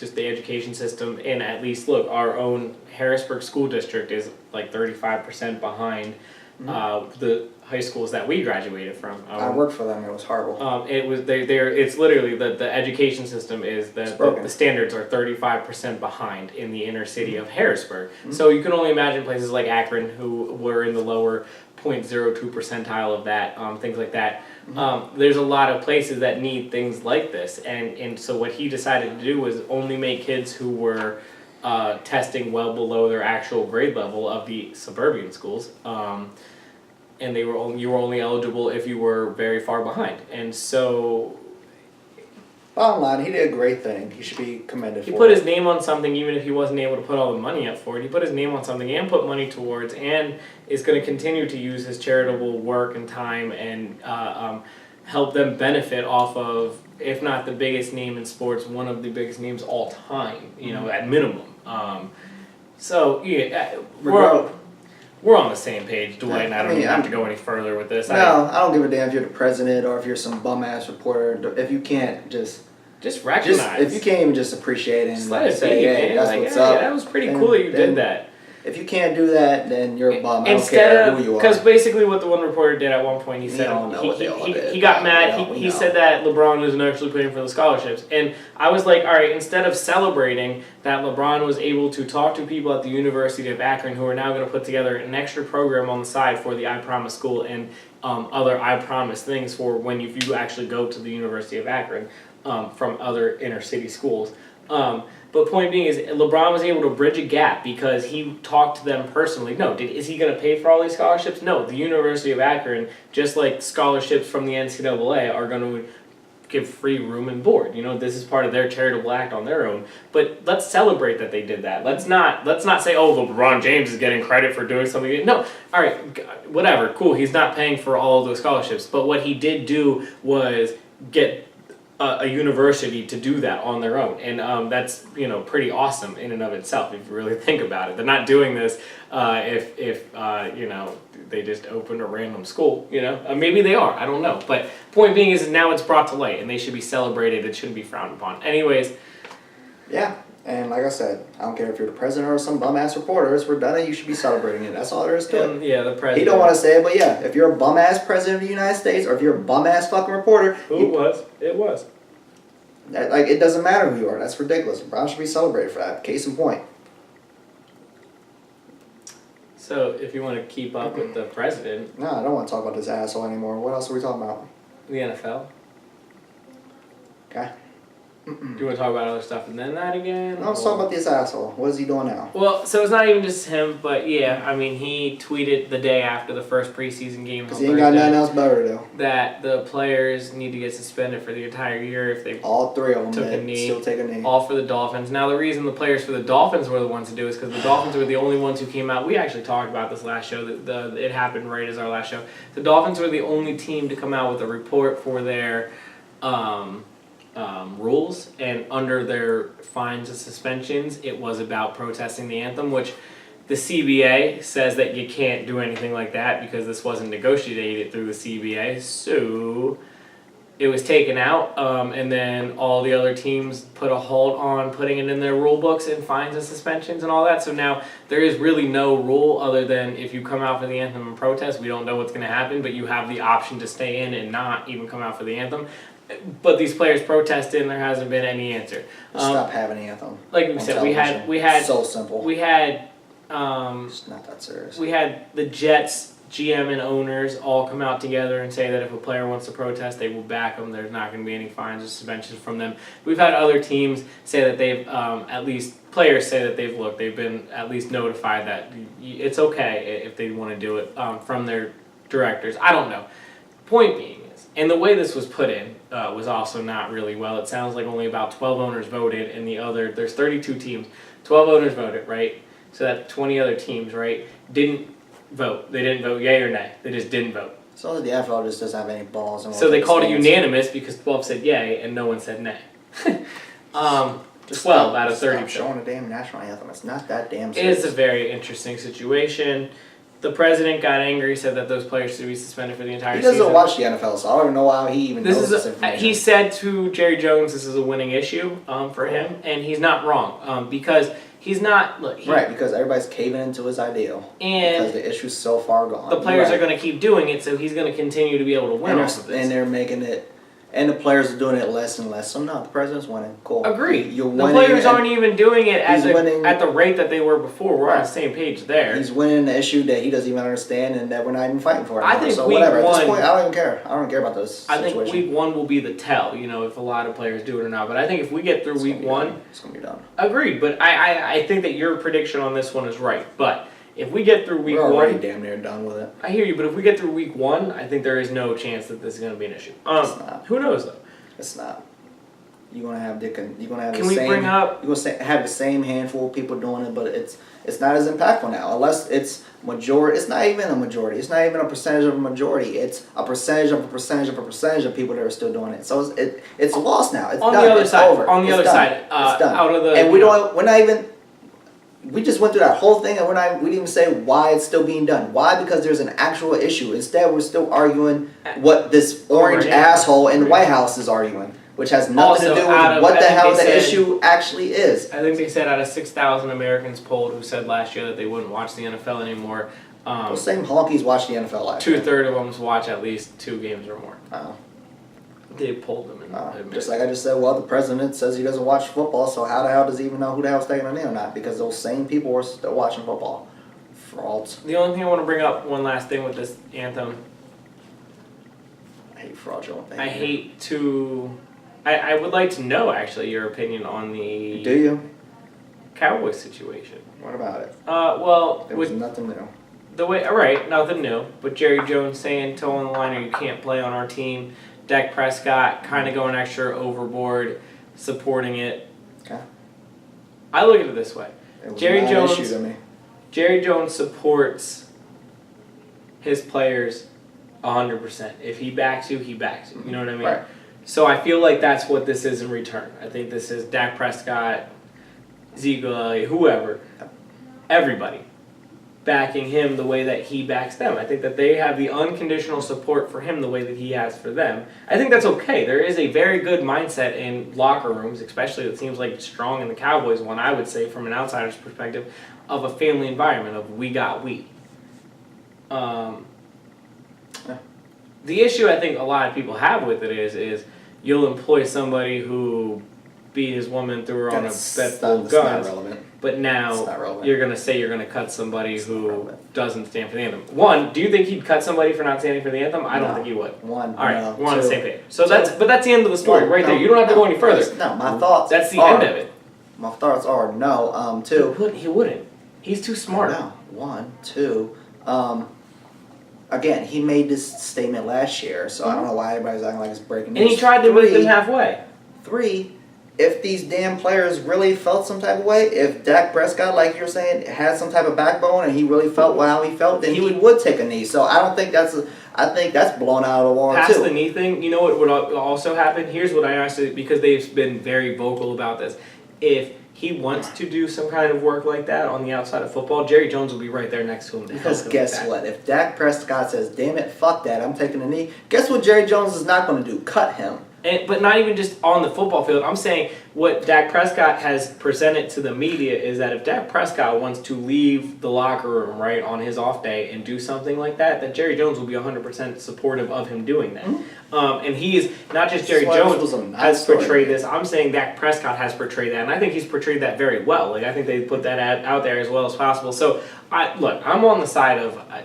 education system, and at least look, our own Harrisburg school district is like 35% behind the high schools that we graduated from. I worked for them. It was horrible. It's literally the education system is the standards are 35% behind in the inner city of Harrisburg. So you can only imagine places like Akron, who were in the lower 0.02 percentile of that, things like that. There's a lot of places that need things like this, and so what he decided to do was only make kids who were testing well below their actual grade level of the suburban schools. And you were only eligible if you were very far behind. And so Bottom line, he did a great thing. He should be commended for it. he put his name on something even if he wasn't able to put all the money up for it. He put his name on something and put money towards, and is going to continue to use his charitable work and time and help them benefit off of, if not the biggest name in sports, one of the biggest names all time, at minimum. We're on the same page, Dwight, and I don't even have to go any further with this. No, I don't give a damn if you're the president or if you're some bum ass reporter. If you can't just recognize. if you can't even just appreciate it and let it say, be, hey, man. that's what's up. Yeah, that was pretty cool that you did that. If you can't do that, then you're a bum. I don't care who you are. Because basically what the one reporter did at one point, he said he got mad. He said that LeBron isn't actually paying for the scholarships. And I was like, all right, instead of celebrating that LeBron was able to talk to people at the University of Akron who are now going to put together an extra program on the side for the I Promise school and other I Promise things for when you actually go to the University of Akron from other inner city schools. But point being is LeBron was able to bridge a gap because he talked to them personally. No, is he going to pay for all these scholarships? No, the University of Akron, just like scholarships from the NCAA, are going to give free room and board. This is part of their charitable act on their own. But let's celebrate that they did that. Let's not say, oh, LeBron James is getting credit for doing something. No, all right, whatever, cool. He's not paying for all of those scholarships. But what he did do was get a university to do that on their own, and that's pretty awesome in and of itself if you really think about it. They're not doing this if they just opened a random school. Maybe they are. I don't know. But point being is now it's brought to light, and they should be celebrated. It shouldn't be frowned upon. Anyways. Yeah, And like I said, I don't care if you're the president or some bum-ass reporter. If we're done it, you should be celebrating it. That's all there is to it. And, yeah, the president. He don't want to say it, but yeah, if you're a bum-ass president of the United States or if you're a bum-ass fucking reporter. It was. Like, it doesn't matter who you are. That's ridiculous. Brown should be celebrated for that. Case in point. So, if you want to keep up with the president. No, I don't want to talk about this asshole anymore. What else are we talking about? The NFL. Okay. Do you want to talk about other stuff and then that again? No, let's talk about this asshole. What is he doing now? Well, so it's not even just him, but yeah, I mean, he tweeted the day after the first preseason game Because he ain't got nothing else better to do. that the players need to get suspended for the entire year if they All three of them took a did. knee. Still take a knee. All for the Dolphins. Now, the reason the players for the Dolphins were the ones to do is because the Dolphins were the only ones who came out. We actually talked about this last show. It happened right as our last show. The Dolphins were the only team to come out with a report for their rules, and under their fines and suspensions, it was about protesting the anthem, which the CBA says that you can't do anything like that because this wasn't negotiated through the CBA. So it was taken out, and then all the other teams put a halt on putting it in their rule books and fines and suspensions and all that. So now there is really no rule other than if you come out for the anthem and protest, we don't know what's going to happen, but you have the option to stay in and not even come out for the anthem. But these players protested, and there hasn't been any answer. Stop having an anthem. Like we said, we had so simple. We had It's not that serious. we had the Jets GM and owners all come out together and say that if a player wants to protest, they will back them. There's not going to be any fines or suspensions from them. We've had other teams say that they've at least players say that they've been at least notified that it's okay if they want to do it from their directors. I don't know. Point being. And the way this was put in was also not really well. It sounds like only about 12 owners voted, and there's 32 teams. 12 owners voted, right? So that 20 other teams, right, didn't vote. They didn't vote yay or nay. They just didn't vote. So the NFL just doesn't have any balls. So they called it unanimous because 12 said yay and no one said nay. 12 out of 30. Stop showing a damn national anthem. It's not that damn It serious. is a very interesting situation. The president got angry, said that those players should be suspended for the entire season. He doesn't watch the NFL, so I don't even know how he even knows this information. He said to Jerry Jones this is a winning issue for him, and he's not wrong because he's not... Look, right, because everybody's caving into his ideal. And because the issue's so far gone. The players are going to keep doing it, so he's going to continue to be able to win off of this. And they're making it... And the players are doing it less and less. So no, the president's winning. Cool. Agreed. You're the winning, players aren't even doing it at winning, the rate that they were before. We're on the same page there. He's winning the issue that he doesn't even understand and that we're not even fighting for. I think so week whatever. one, at this point, I don't even care. I don't care about this situation. I think week one will be the tell, if a lot of players do it or not. But I think if we get through week one... It's going to be done. Agreed. But I think that your prediction on this one is right. But... If we get through week We're already one, damn near done with it. I hear you, but if we get through week one, I think there is no chance that this is going to be an issue. It's not. Who knows though? It's not. You're gonna have the Can same. we bring up? You're gonna have the same handful of people doing it, but it's not as impactful now. Unless it's majority. It's not even a majority. It's not even a percentage of a majority. It's a percentage of a percentage of a percentage of people that are still doing it. So it's lost now. It's on done. the other it's side. over. On the it's other done. side. It's done. Out of the. And we're not even. We just went through that whole thing and we didn't even say why it's still being done. Why? Because there's an actual issue. Instead, we're still arguing what this orange asshole in the White House is arguing, which has nothing to do with what the hell the issue actually is. I think they said out of 6,000 Americans polled who said last year that they wouldn't watch the NFL anymore. Those same honkies watched the NFL last year. 2/3 of them watch at least 2 games or more. Oh. They polled them. Just like I just said, well, the president says he doesn't watch football, so how the hell does he even know who the hell's taking a knee or not? Because those same people were still watching football. Frauds. The only thing I want to bring up, one last thing with this anthem. I hate fraudulent things. I hate to... I would like to know, actually, your opinion on the... Do you? Cowboys situation. What about it? Well... There was nothing new. The way... Alright, nothing new. But Jerry Jones saying, toe on the line, or you can't play on our team. Dak Prescott kind of going extra overboard, supporting it. Okay. I look at it this way. It was Jerry not an issue to me. Jerry Jones supports his players 100%. If he backs you, he backs you. You know what I mean? Right. So I feel like that's what this is in return. I think this is Dak Prescott, Zeke, whoever, everybody backing him the way that he backs them. I think that they have the unconditional support for him the way that he has for them. I think that's okay. There is a very good mindset in locker rooms, especially it seems like strong in the Cowboys one, I would say, from an outsider's perspective, of a family environment of we got we. The issue I think a lot of people have with it is you'll employ somebody who beat his woman, threw her on a bed full of guns, but now you're going to say you're going to cut somebody who doesn't stand for the anthem. One, do you think he'd cut somebody for not standing for the anthem? I don't think he would. One, all right, no, we're on the same page. So that's the end of the story right there. You don't have to go any further. No, my thoughts. That's the end of it. My thoughts are no. Two. He wouldn't. He's too smart. No. One, two. Again, he made this statement last year, so I don't know why everybody's acting like it's breaking news. And he tried to meet them halfway. Three, if these damn players really felt some type of way, if Dak Prescott, like you're saying, had some type of backbone and he really felt how he felt, then he would take a knee. So I don't think I think that's blown out of the water too. Past the knee thing, you know what would also happen? Here's what I actually, because they've been very vocal about this. If he wants to do some kind of work like that on the outside of football, Jerry Jones will be right there next to him. Because guess what? If Dak Prescott says, damn it, fuck that, I'm taking a knee, guess what Jerry Jones is not going to do? Cut him. But not even just on the football field. I'm saying what Dak Prescott has presented to the media is that if Dak Prescott wants to leave the locker room, right, on his off day and do something like that Jerry Jones will be 100% supportive of him doing that. Mm-hmm. And he is, not just Jerry Jones has portrayed this, I'm saying Dak Prescott has portrayed that, and I think he's portrayed that very well. Like, I think they put that out there as well as possible. So, I'm on the side of, I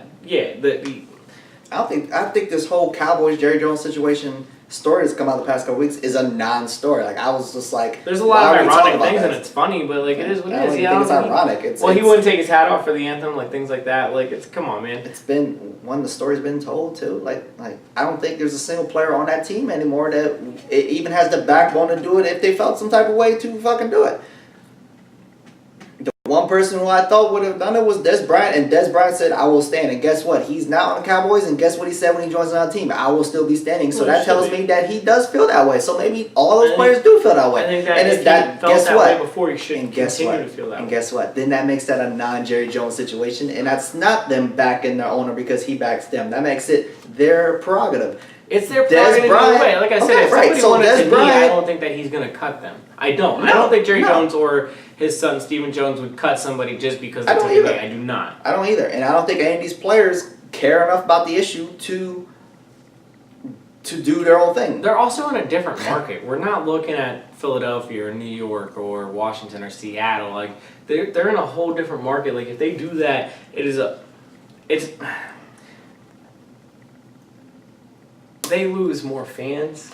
think this whole Cowboys Jerry Jones situation story that's come out the past couple weeks is a non-story. Like, I was just like, there's a lot of ironic things and it's funny, but like it is what it is. I don't think it's ironic. He wouldn't take his hat off for the anthem, like things like that. Like, it's, come on, man. It's been one, the story's been told too. Like I don't think there's a single player on that team anymore that it even has the backbone to do it if they felt some type of way to fucking do it. The one person who I thought would have done it was Des Bryant, and Des Bryant said, I will stand. And guess what? He's now on the Cowboys, and guess what he said when he joins another team? I will still be standing. So that tells me that he does feel that way. So maybe all those players do feel that way. I think that if he felt that way before, he should continue to feel that way. And guess what? Then that makes that a non-Jerry Jones situation, and that's not them backing their owner because he backs them. That makes it their prerogative. It's their prerogative in a way. Like I said, if somebody wanted to knee, I don't think that he's going to cut them. I don't. I don't think Jerry Jones or his son Stephen Jones would cut somebody just because they took a knee. I do not. I don't either. And I don't think any of these players care enough about the issue to do their own thing. They're also in a different market. We're not looking at Philadelphia or New York or Washington or Seattle. Like, they're in a whole different market. Like, if they do that, they lose more fans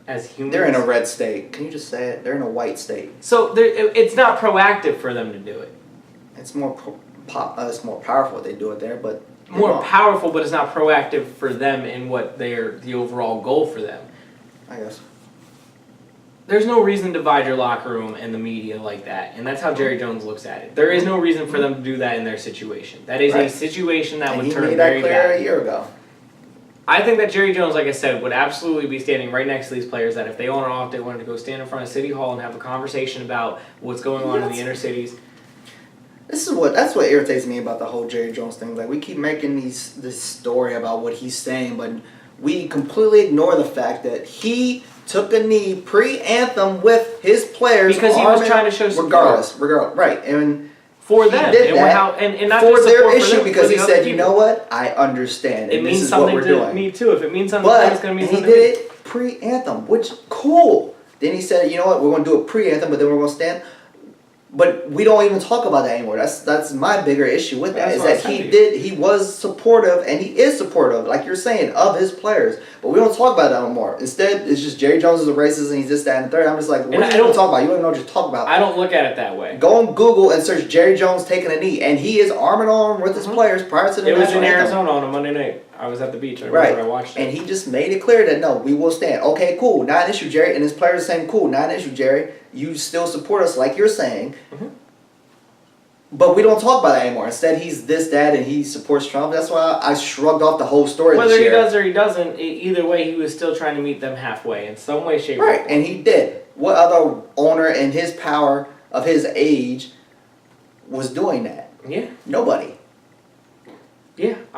as humans. They're in a red state. Can you just say it? They're in a white state. So it's not proactive for them to do it. It's more powerful if they do it there, but more powerful, but it's not proactive for them in what the overall goal for them. I guess. There's no reason to divide your locker room and the media like that, and that's how Jerry Jones looks at it. There is no reason for them to do that in their situation. That is a situation that would turn very bad. He made that clear a year ago. I think that Jerry Jones, like I said, would absolutely be standing right next to these players that if they on or off, they wanted to go stand in front of City Hall and have a conversation about what's going on in the inner cities. That's what irritates me about the whole Jerry Jones thing. Like, we keep making this story about what he's saying, but we completely ignore the fact that he took a knee pre-anthem with his players because he was trying to show support. Regardless, right, and for them, did that and not for just their for issue them, because for he said, you know what, I understand, and this is what we're doing. It means something to me too. If it means something, to it's going to mean something. He did it pre-anthem, which cool. Then he said, you know what, we're going to do a pre-anthem, but then we're going to stand. But we don't even talk about that anymore. That's my bigger issue with that. Is that he was supportive, and he is supportive, like you're saying, of his players. But we don't talk about that anymore. Instead, it's just Jerry Jones is a racist, and he's this, that, and the third. I'm just like, what are you going to talk about? You don't even know what you're talking about. I don't look at it that way. Go on Google and search Jerry Jones taking a knee, and he is arm in arm with his players prior to the National Anthem. It was in Arizona on a Monday night. I was at the beach. I watched it. And he just made it clear that, no, we will stand. Okay, cool. Not an issue, Jerry. And his players are saying, cool, not an issue, Jerry. You still support us like you're saying. Mm-hmm. But we don't talk about that anymore. Instead, he's this, that, and he supports Trump. That's why I shrugged off the whole story Whether this year. He does or he doesn't, either way, he was still trying to meet them halfway in some way, shape, or form. Right, and he did. What other owner in his power of his age was doing that? Yeah. Nobody.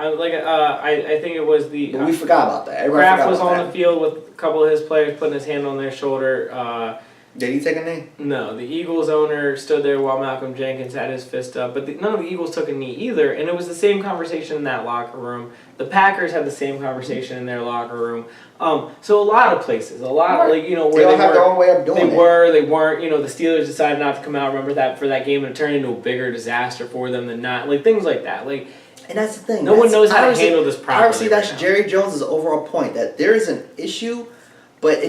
I think it was the. But we forgot about that. Everybody Kraft forgot was about on that. the field with a couple of his players putting his hand on their shoulder. Did he take a knee? No, the Eagles owner stood there while Malcolm Jenkins had his fist up, but none of the Eagles took a knee either, and it was the same conversation in that locker room. The Packers had the same conversation in their locker room. So a lot of places, where They all they have their own way of doing it. they weren't. The Steelers decided not to come out. Remember that for that game, and it turned into a bigger disaster for them than not. Things like that. And that's the thing. No one knows how to handle this properly. Obviously, that's Jerry Jones' overall point, that there is an issue, but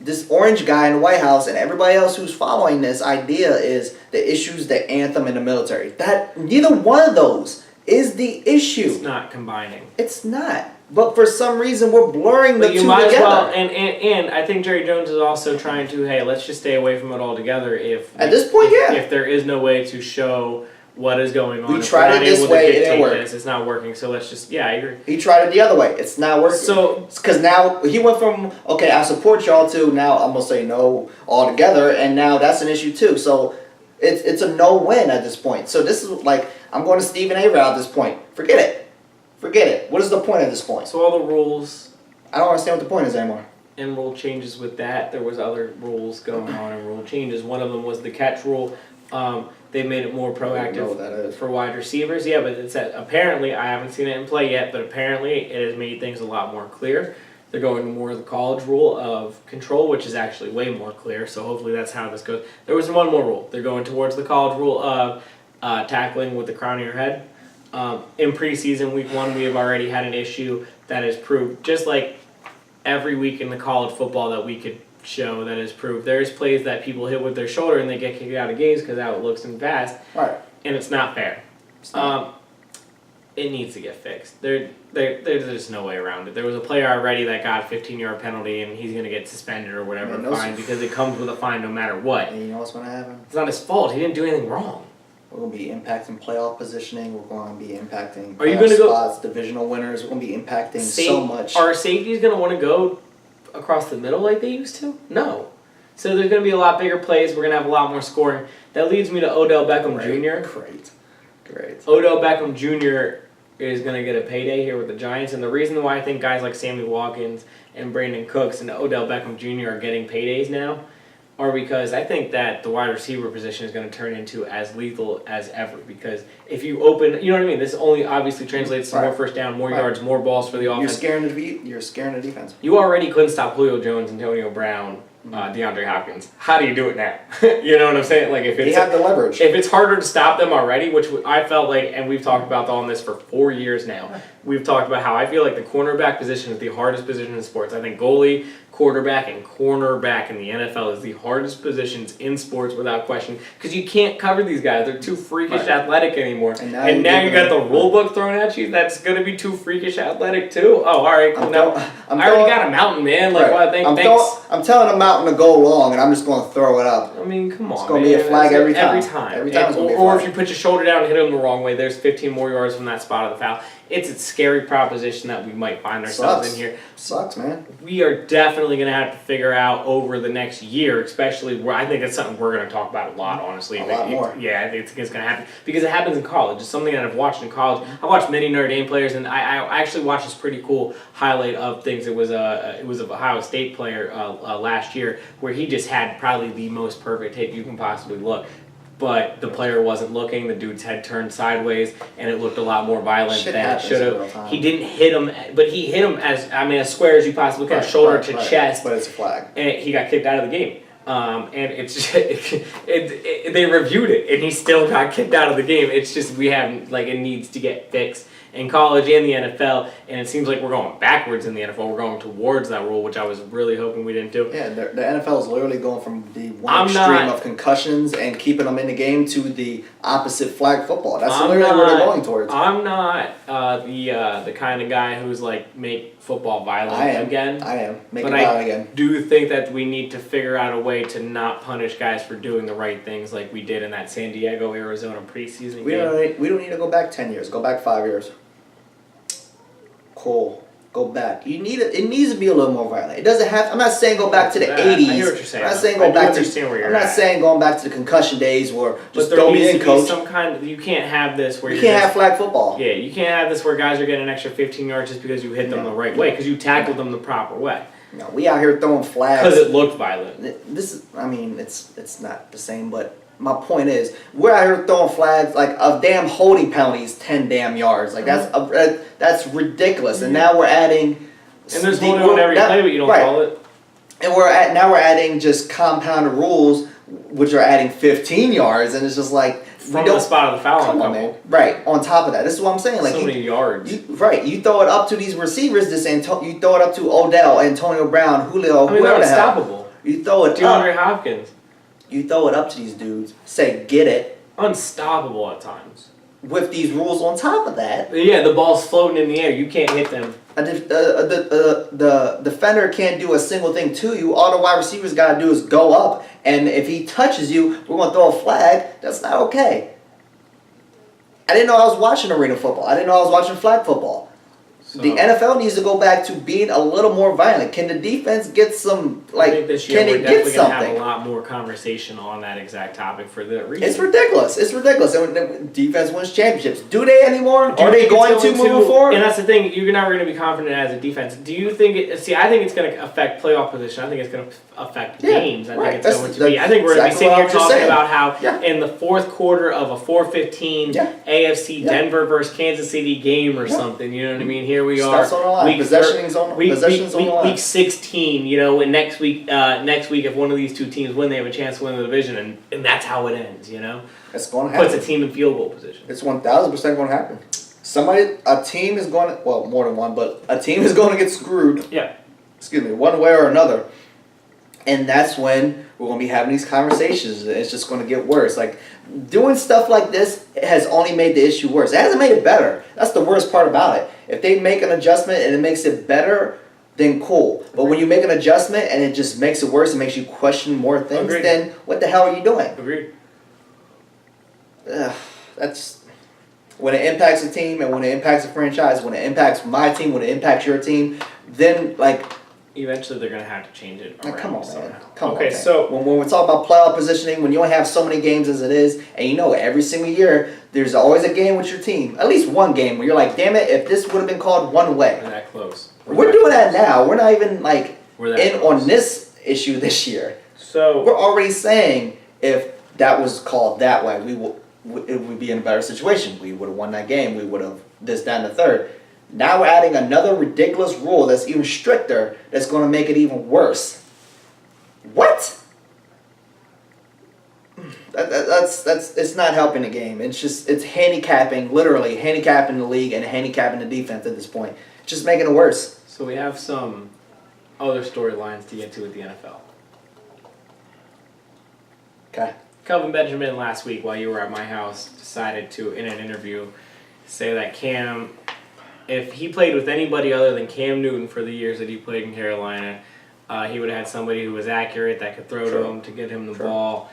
this orange guy in the White House and everybody else who's following this idea is the issues, the anthem, and the military. That neither one of those is the issue. It's not combining. It's not. But for some reason, we're blurring the two together. As well, and I think Jerry Jones is also trying to, hey, let's just stay away from it altogether. At this point, if there is no way to show what is going on, we tried it this way, it didn't work. It's not working, so let's just, I agree. He tried it the other way. It's not working. So, because now he went from, okay, I support y'all, to now I'm going to say no altogether, and now that's an issue too. So it's a no-win at this point. So this is I'm going to Stephen A. at this point. Forget it. What is the point at this point? So all the rules. I don't understand what the point is anymore. And rule changes with that. There was other rules going on and rule changes. One of them was the catch rule. They made it more proactive for wide receivers. Yeah, but it's apparently, I haven't seen it in play yet, but apparently it has made things a lot more clear. They're going to more of the college rule of control, which is actually way more clear, so hopefully that's how this goes. There was one more rule. They're going towards the college rule of tackling with the crown of your head. In preseason, week 1, we have already had an issue that is proved, just like every week in the college football that we could show that is proved. There's plays that people hit with their shoulder and they get kicked out of games because how it looks and fast. Right. And it's not fair. It needs to get fixed. There's just no way around it. There was a player already that got a 15-yard penalty and he's going to get suspended or whatever, fine, because it comes with a fine no matter what. And you know what's going to happen? It's not his fault. He didn't do anything wrong. We're going to be impacting playoff positioning. We're going to be impacting Are you gonna spots, divisional winners. We're going to be impacting so much. Are safeties going to want to go across the middle like they used to? No. So there's going to be a lot bigger plays. We're going to have a lot more scoring. That leads me to Odell Beckham Jr. Great. Odell Beckham Jr. is going to get a payday here with the Giants. And the reason why I think guys like Sammy Watkins and Brandon Cooks and Odell Beckham Jr. are getting paydays now are because I think that the wide receiver position is going to turn into as lethal as ever. Because if you open, you know what I mean? This only obviously translates to more first down, more yards, more balls for the offense. You're scaring the defense. You already couldn't stop Julio Jones, Antonio Brown, DeAndre Hopkins. How do you do it now? You know what I'm saying? If it's, they have the leverage. If it's harder to stop them already, which I felt like, and we've talked about on this for 4 years now, we've talked about how I feel like the cornerback position is the hardest position in sports. I think goalie, quarterback, and cornerback in the NFL is the hardest positions in sports without question, because you can't cover these guys. They're too freakish athletic anymore. And now you got the rule book thrown at you that's going to be too freakish athletic too. Oh, all right. Cool. I already got a mountain, man. Thanks. I'm telling a mountain to go long, and I'm just going to throw it up. I mean, come on, it's going to be a flag every time. Every time. Or if you put your shoulder down and hit him the wrong way, there's 15 more yards from that spot of the foul. It's a scary proposition that we might find ourselves in here. Sucks, man. We are definitely going to have to figure out over the next year, especially where I think it's something we're going to talk about a lot, honestly. A lot more. Yeah, I think it's going to happen because it happens in college. It's something that I've watched in college. I watched many Notre Dame players, and I actually watched this pretty cool highlight of things. It was an Ohio State player last year where he just had probably the most perfect tape you can possibly look. But the player wasn't looking, the dude's head turned sideways, and it looked a lot more violent than it should have. He didn't hit him, but he hit him as square as you possibly can, shoulder to chest. But it's a flag. And he got kicked out of the game. And it's they reviewed it, and he still got kicked out of the game. It's just we haven't, it needs to get fixed in college and the NFL, and it seems like we're going backwards in the NFL. We're going towards that rule, which I was really hoping we didn't do. Yeah, the NFL is literally going from the one extreme of concussions and keeping them in the game to the opposite flag football. That's literally where they're going towards. I'm not the kind of guy who's make football violent again. I am. Make it violent again. I do think that we need to figure out a way to not punish guys for doing the right things like we did in that San Diego, Arizona preseason game. We don't need to go back 10 years. Go back 5 years. Cole, go back. It needs to be a little more violent. It doesn't have. I'm not saying go back to the 80s. I hear what you're saying. I'm not saying go back to. I'm not saying going back to the concussion days where just there throw me needs in, to coach. be some kind of, you can't have this where you can't have flag football. Yeah, you can't have this where guys are getting an extra 15 yards just because you hit them the right way because you tackled them the proper way. No, we out here throwing flags because it looked violent. This is. I mean, it's not the same, but. My point is, we're out here throwing flags like a damn holding penalty is 10 damn yards. Like that's ridiculous. And now we're adding. And there's holding on every play, but you don't call it. And we're adding just compounded rules, which are adding 15 yards, and it's just like from the spot of the foul. Come on, man. Right on top of that, this is what I'm saying. Like so many yards. You throw it up to these receivers. You throw it up to Odell, Antonio Brown, Julio. I mean, they're unstoppable. You throw it DeAndre Hopkins. You throw it up to these dudes, say, get it. Unstoppable at times. With these rules on top of that. Yeah, the ball's floating in the air. You can't hit them. The defender can't do a single thing to you. All the wide receivers got to do is go up. And if he touches you, we're going to throw a flag. That's not okay. I didn't know I was watching arena football. I didn't know I was watching flag football. So, the NFL needs to go back to being a little more violent. Can the defense get some, like, I think this year can we're it definitely get going to something? have a lot more conversation on that exact topic for that reason. It's ridiculous. It's ridiculous. And defense wins championships. Do they anymore? Are they going to moving forward? And that's the thing. You're never going to be confident as a defense. Do you think it... See, I think it's going to affect playoff position. I think it's going to affect games. I think it's going to be... I think we're going to be sitting here talking about how in the fourth quarter of a 4-15 AFC Denver versus Kansas City game or something. You know what I mean? Here we are. Possession's on the line. Week 16, you know, and next week if one of these two teams win, they have a chance to win the division, and that's how it ends, you know? It's going to happen. Puts a team in field goal position. It's 1,000% going to happen. A team is going to, well, more than one, but a team is going to get screwed. Yeah. Excuse me, one way or another. And that's when we're going to be having these conversations. It's just going to get worse. Like, doing stuff like this has only made the issue worse. It hasn't made it better. That's the worst part about it. If they make an adjustment and it makes it better, then cool. But when you make an adjustment and it just makes it worse and makes you question more things, then what the hell are you doing? Agreed. That's when it impacts a team and when it impacts a franchise, when it impacts my team, when it impacts your team, then like... Eventually, they're going to have to change it around. Come on, man. Come on, okay, man. so... When we talk about playoff positioning, when you only have so many games as it is, and you know every single year, there's always a game with your team. At least one game where you're like, damn it, if this would have been called one way. We're that close. We're doing that now. We're not even, like, in close. On this issue this year. So... We're already saying if that was called that way, it would be in a better situation. We would have won that game. We would have this, that, and the third. Now we're adding another ridiculous rule that's even stricter that's going to make it even worse. What? That's it's not helping the game. It's handicapping, literally handicapping the league and handicapping the defense at this point. It's just making it worse. So we have some other storylines to get to with the NFL. Okay. Kelvin Benjamin last week while you were at my house decided to, in an interview, say that Cam... If he played with anybody other than Cam Newton for the years that he played in Carolina, he would have had somebody who was accurate, that could throw to him to get him the ball.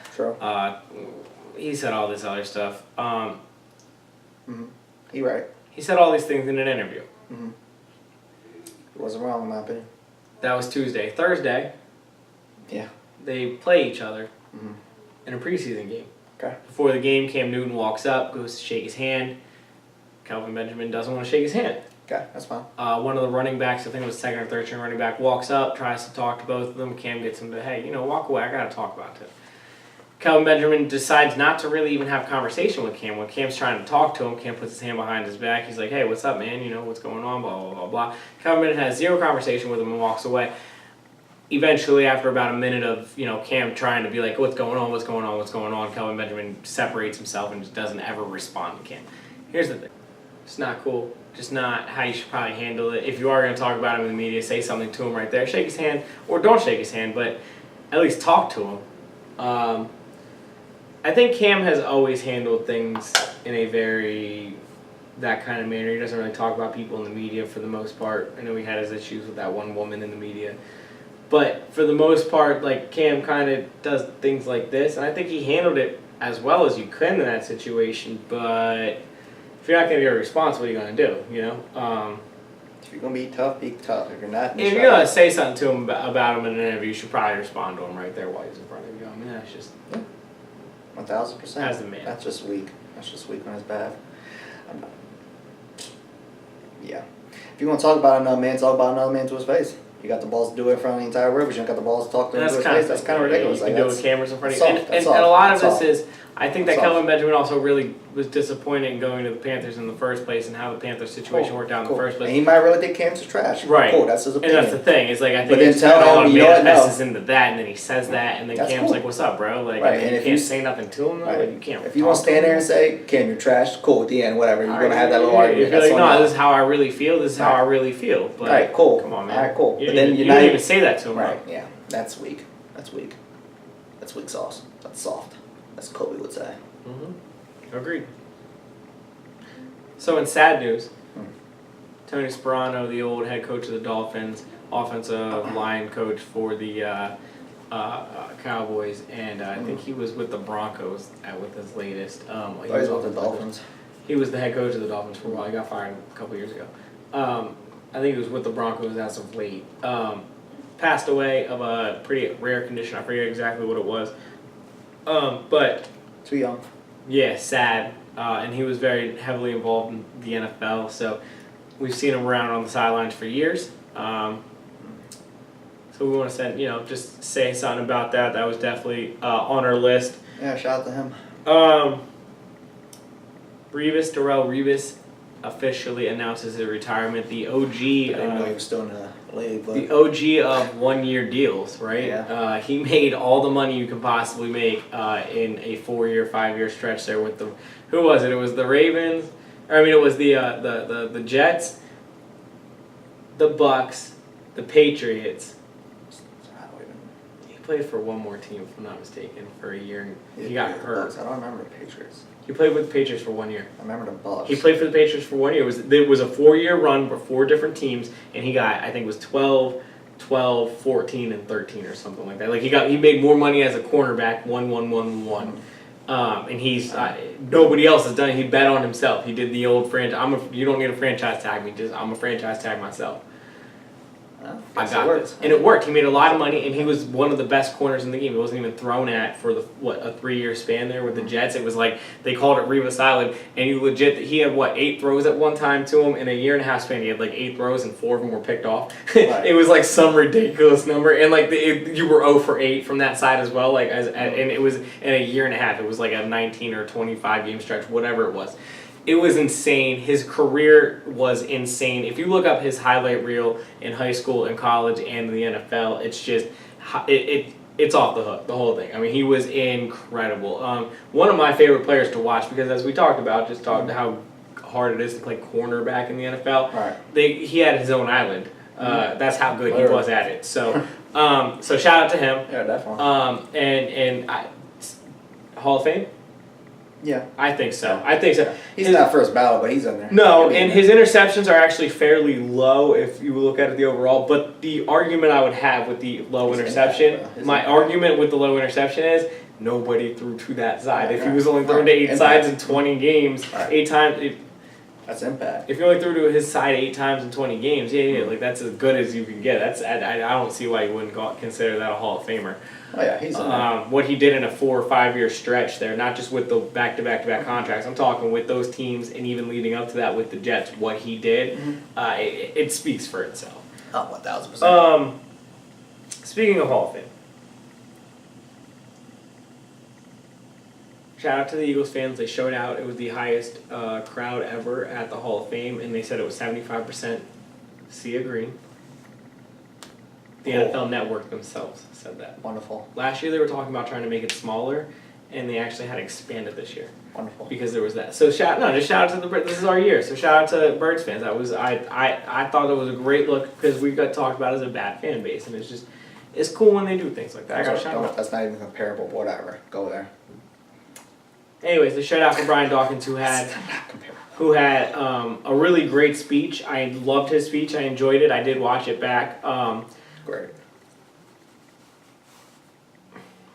He said all this other stuff. He right. He said all these things in an interview. He wasn't wrong in my opinion. That was Tuesday. Thursday, they play each other in a preseason game. Okay. Before the game, Cam Newton walks up, goes to shake his hand. Kelvin Benjamin doesn't want to shake his hand. Okay, that's fine. One of the running backs, I think it was second or third string running back, walks up, tries to talk to both of them. Cam gets him to, hey, walk away. I got to talk about it. Kelvin Benjamin decides not to really even have a conversation with Cam. When Cam's trying to talk to him, Cam puts his hand behind his back. He's like, hey, what's up, man? What's going on? Blah, blah, blah, blah. Kelvin Benjamin has zero conversation with him and walks away. Eventually, after about a minute of, Cam trying to be like, what's going on, Kelvin Benjamin separates himself and just doesn't ever respond to Cam. Here's the thing. It's not cool. Just not how you should probably handle it. If you are going to talk about him in the media, say something to him right there. Shake his hand, or don't shake his hand, but at least talk to him. I think Cam has always handled things in a that kind of manner. He doesn't really talk about people in the media for the most part. I know he had his issues with that one woman in the media. But for the most part, like, Cam kind of does things like this, and I think he handled it as well as you could in that situation, but... If you're not going to get a response, what are you going to do, If you're gonna be tough, be tough. If you're not, If you're gonna say something to him about him in an interview, you should probably respond to him right there while he's in front of you. I mean, that's just 1,000%. as a man. That's just weak. That's just weak on his behalf. I'm not- Yeah. If you want to talk about another man, talk about another man to his face. You got the balls to do it in front of the entire world, but you don't got the balls to talk to him to his face. That's kind of ridiculous. You can do it with cameras in front of you. Soft, And that's a lot of soft. this is, I think that Soft. Kelvin Benjamin also really was disappointed in going to the Panthers in the first place and how the Panthers situation worked out in the first place. And he might really think Cam's trash. Right. Cool, that's his And opinion. that's the thing. It's like I But think then it's tell all him, you know what, manifests no. into that, and then he says that, and then That's Cam's cool. like, "What's up, bro?" Like, Right, and and you if can't you- say nothing to him. Though. Right. Like, you can't. If you want to talk stand to there him. and say, Cam, you're trash, cool, at the end, whatever. You're going to have that little Yeah, argument. If you're That's like, on no, you. this is how I really feel. This is how I really feel. But, Right, cool. Come on, man. All right, cool. You But didn't then even- you're you not didn't even say that to him. Right, yeah. That's weak. That's weak. That's weak sauce. That's soft. That's Kobe would say. Mm-hmm. Agreed. So in sad news, Tony Sperano, the old head coach of the Dolphins, offensive line coach for the Cowboys, and I think he was with the Broncos with his latest. He Oh, he's was with the Dolphins. He was the head coach of the Dolphins for a while. He got fired a couple years ago. I think he was with the Broncos as of late. Passed away of a pretty rare condition. I forget exactly what it was. But Too young. yeah, sad. And he was very heavily involved in the NFL. So we've seen him around on the sidelines for years. So we want to send, just say something about that. That was definitely on our list. Yeah, shout out to him. Darrelle Revis officially announces his retirement. The OG. I didn't know he was still in the league, but The OG of 1-year deals, right? Yeah. He made all the money you could possibly make in a 4-year, 5-year stretch there with the. Who was it? It was the Ravens. It was the Jets, the Bucks, the Patriots. He played for one more team, if I'm not mistaken, for a year. And he got hurt. I don't remember the Patriots. He played with the Patriots for 1 year. I remember the Bucks. He played for the Patriots for 1 year. It was a 4-year run for 4 different teams, and he got, I think it was 12, 14, and 13 or something like that. Like he made more money as a cornerback, 1. And he's nobody else has done it. He bet on himself. He did the old franchise. You don't need a franchise tag me. I'm a franchise tag myself. I got this, and it worked. He made a lot of money, and he was one of the best corners in the game. He wasn't even thrown at for a 3-year span there with the Jets. It was like they called it Revis Island, and he had 8 throws at one time to him in a 1.5-year span. He had like 8 throws, and 4 of them were picked off. Right. It was like some ridiculous number, and like you were 0 for 8 from that side as well. And it was in a 1.5 year. It was like a 19 or 25 game stretch, whatever it was. It was insane. His career was insane. If you look up his highlight reel in high school and college and the NFL, it's just it's off the hook, the whole thing. He was incredible. One of my favorite players to watch because, as we talked about, how hard it is to play cornerback in the NFL. Right. He had his own island. That's how good he was at it. So shout out to him. Yeah, definitely. Hall of Fame. Yeah. I think so. He's not first ballot, but he's in there. No, and his interceptions are actually fairly low if you look at it the overall. But the argument I would have with the low interception, argument with the low interception is nobody threw to that side. If he was only thrown to 8 sides in 20 games, 8 times. That's impact. If you only threw to his side 8 times in 20 games, like that's as good as you can get. I don't see why you wouldn't consider that a Hall of Famer. Oh yeah, he's in there. What he did in a 4 or 5 year stretch there, not just with the back-to-back contracts. I'm talking with those teams and even leading up to that with the Jets. What he did, it speaks for itself. Oh, 1,000%. Speaking of Hall of Fame, shout out to the Eagles fans. They showed out. It was the highest crowd ever at the Hall of Fame, and they said it was 75% sea green. The NFL Network themselves said that. Wonderful. Last year they were talking about trying to make it smaller, and they actually had expanded this year. Wonderful. Because there was that. So just shout out to the Birds. This is our year. So shout out to Birds fans. I thought it was a great look because we got talked about as a bad fan base, and it's cool when they do things like that. I got shout out. That's not even comparable. Whatever. Go there. Anyways, the shout out for Brian Dawkins who had a really great speech. I loved his speech. I enjoyed it. I did watch it back. Great.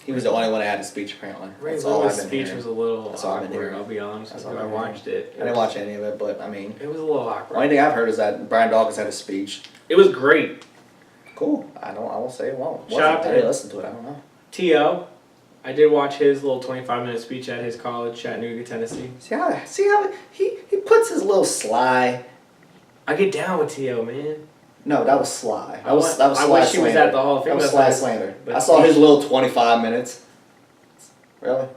He was the only one that had a speech apparently. Ray That's all Lewis' I've been speech hearing. was a little That's all I've been awkward, hearing. I'll be honest with That's you. all I I've been watched it. I didn't watch any of it, but I mean, It was a little awkward. only thing I've heard is that Brian Dawkins had a speech. It was great. Cool. I won't say it won't. Shout out I to didn't him. listen to it. I don't know. T.O. I did watch his little 25-minute speech at his college, Chattanooga, Tennessee. See how he puts his little sly. I get down with T.O., man. No, that was sly. I wish Sly he was slander. at the Hall of Fame. That was That's sly nice. slander. But I saw his little 25 minutes. Really?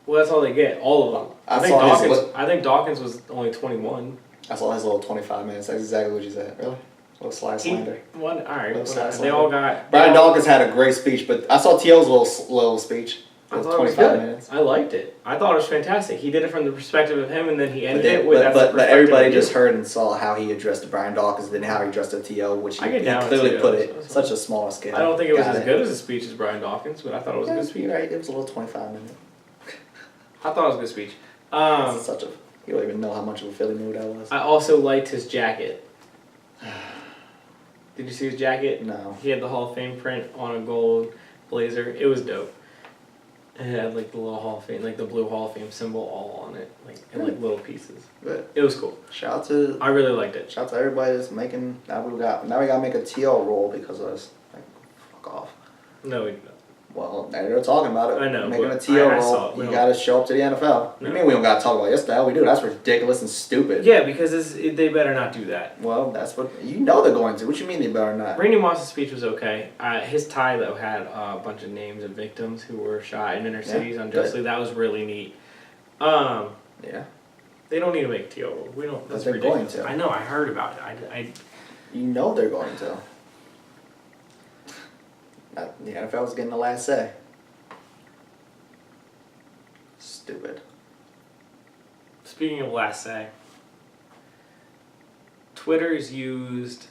Well, that's all they get. All of them. I saw his I think Dawkins was only 21. I saw his little 25 minutes. That's exactly what you said. Really? Little sly slander. All right. Little sly They slander. all got. Brian Dawkins had a great speech, but I saw T.O.'s little speech. I It was thought it was 25 good. minutes. I liked it. I thought it was fantastic. He did it from the perspective of him, and then he ended it But, with but, that's the but perspective everybody of you. just heard and saw how he addressed Brian Dawkins and how he addressed the T.O., which I he, get he down with clearly T.O., put it that's such a small scale. I don't think it was Got as good as a speech as Brian Dawkins, but I thought it was a good speech. You're right. It was a little 25 minutes. I thought it was a good speech. You don't even know how much of a Philly move that was. I also liked his jacket. Did you see his jacket? No. He had the Hall of Fame print on a gold blazer. It was dope. It had like the little Hall of Fame, like the blue Hall of Fame symbol all on it, like in like little pieces. Good. It was cool. Shout out to I really liked it. everybody that's making. Now we gotta make a T.O. roll because of us. Like, fuck off. No, we didn't. Well, they're talking about it. I know, Making but a T.O. I saw roll. it. We You don't- gotta show up to the NFL. What do you No. mean we don't gotta talk about it? Yes, the hell we do. That's ridiculous and stupid. Yeah, because they better not do that. Well, that's what you know they're going to. What you mean they better not? Randy Moss's speech was okay. His tie though had a bunch of names of victims who were shot in inner cities unjustly. That was really neat. Yeah. They don't need to make T.O. rule. We don't. That's they're ridiculous. going to. I know. I heard about it. You know they're going to. The NFL's getting the last say. Stupid. Speaking of last say, Twitter is used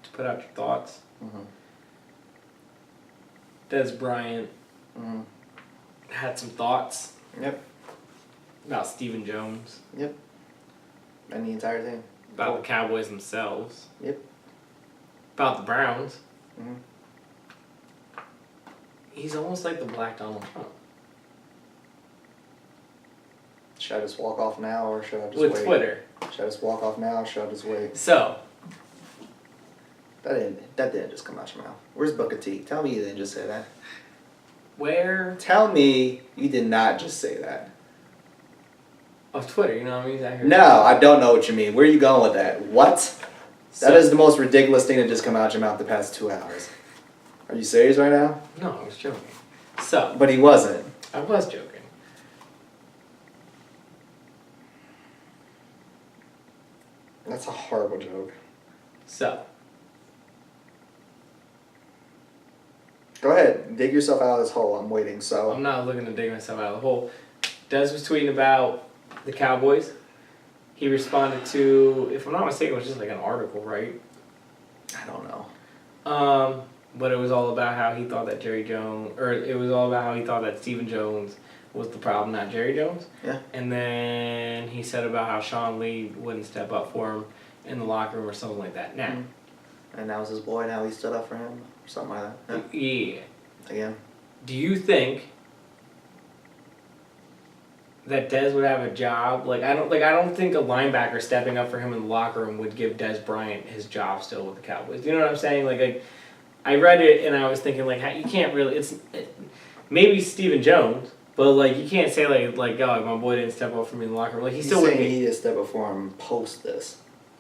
to put out your thoughts. Mm-hmm. Des Bryant Mm-hmm. had some thoughts Yep. about Stephen Jones, Yep. And the entire thing. about the Cowboys themselves, Yep. about the Browns. Mm-hmm. He's almost like the Black Donald Trump. Should I just walk off now or should I just With wait? Twitter. Should I just walk off now or should I just wait? So, That didn't just come out your mouth. Where's Booker T? Tell me you didn't just say that. where Tell me you did not just say that. of Twitter, you know what I mean? I heard No, I don't know what you mean. Where are you going with that? What? So- That is the most ridiculous thing that just come out your mouth the past 2 hours. Are you serious right now? No, I was joking. So, But he wasn't. I was joking. That's a horrible joke. So, Go ahead, dig yourself out of this hole. I'm waiting. So I'm not looking to dig myself out of the hole. Des was tweeting about the Cowboys. He responded to, if I'm not mistaken, it was just like an article, right? I don't know. But it was all about how he thought that it was all about how he thought that Stephen Jones was the problem, not Jerry Jones. Yeah. And then he said about how Sean Lee wouldn't step up for him in the locker room or something like that. Now, And that was his boy. Now he stood up for him or something like that. yeah. Again. Do you think that Des would have a job? I don't think a linebacker stepping up for him in the locker room would give Des Bryant his job still with the Cowboys. You know what I'm saying? I read it and I was thinking you can't really. Maybe Stephen Jones, but you can't say oh, my boy didn't step up for me in the locker room. He He's still wouldn't saying be. he did step up for him post this.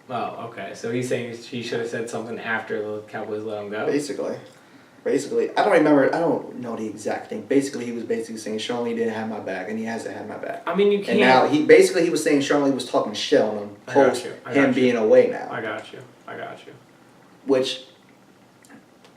Oh, okay. So he's saying he should have said something after the Cowboys let him go. Basically, I don't remember. I don't know the exact thing. Basically, he was saying Sean Lee didn't have my back, and he hasn't had my back. I mean, you can't. And now he was saying Sean Lee was talking shit on him post him being away now. I got you. Which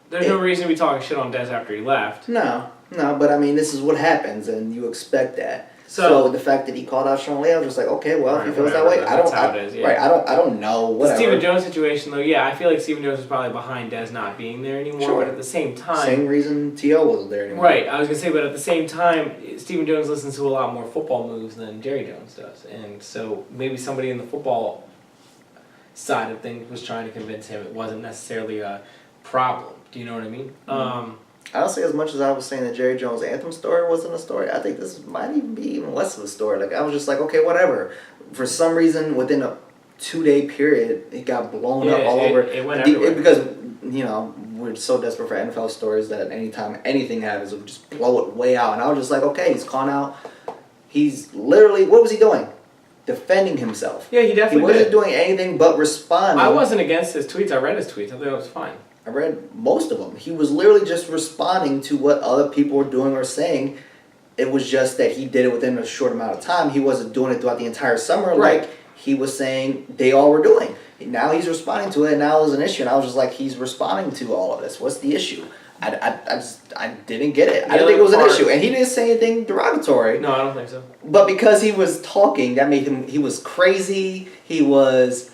There's no reason to be talking shit on Des after he left. no, but I mean this is what happens, and you expect that. So- So the fact that he called out Sean Lee, I was just like, okay, well, if he Right, feels that whatever, way, that's how it is, yeah. Right, I don't know, The whatever. Stephen Jones situation, though, yeah, I feel like Stephen Jones was probably behind Des not being there anymore, Sure. but at the same time... Same reason T.O. wasn't there anymore. Right, I was going to say, but at the same time, Stephen Jones listens to a lot more football moves than Jerry Jones does, and so maybe somebody in the football side of things was trying to convince him it wasn't necessarily a problem. Do you know what I mean? Honestly, as much as I was saying the Jerry Jones Anthem story wasn't a story, I think this might even be even less of a story. Like, I was just like, okay, whatever. For some reason, within a 2-day period, it got blown up all over. It went everywhere. Because, we're so desperate for NFL stories that anytime anything happens, it would just blow it way out. And I was just like, okay, he's calling out. He's literally, what was he doing? Defending himself. Yeah, he definitely He wasn't did. doing anything but responding. I wasn't against his tweets. I read his tweets. I thought it was fine. I read most of them. He was literally just responding to what other people were doing or saying. It was just that he did it within a short amount of time. He wasn't doing it throughout the entire summer like he was saying they all were doing. Now he's responding to it, and now there's an issue. And I was just like, he's responding to all of this. What's the issue? I didn't get it. I didn't think it was an issue. And he didn't say anything derogatory. No, I don't think so. But because he was talking, that made him, he was crazy. He was,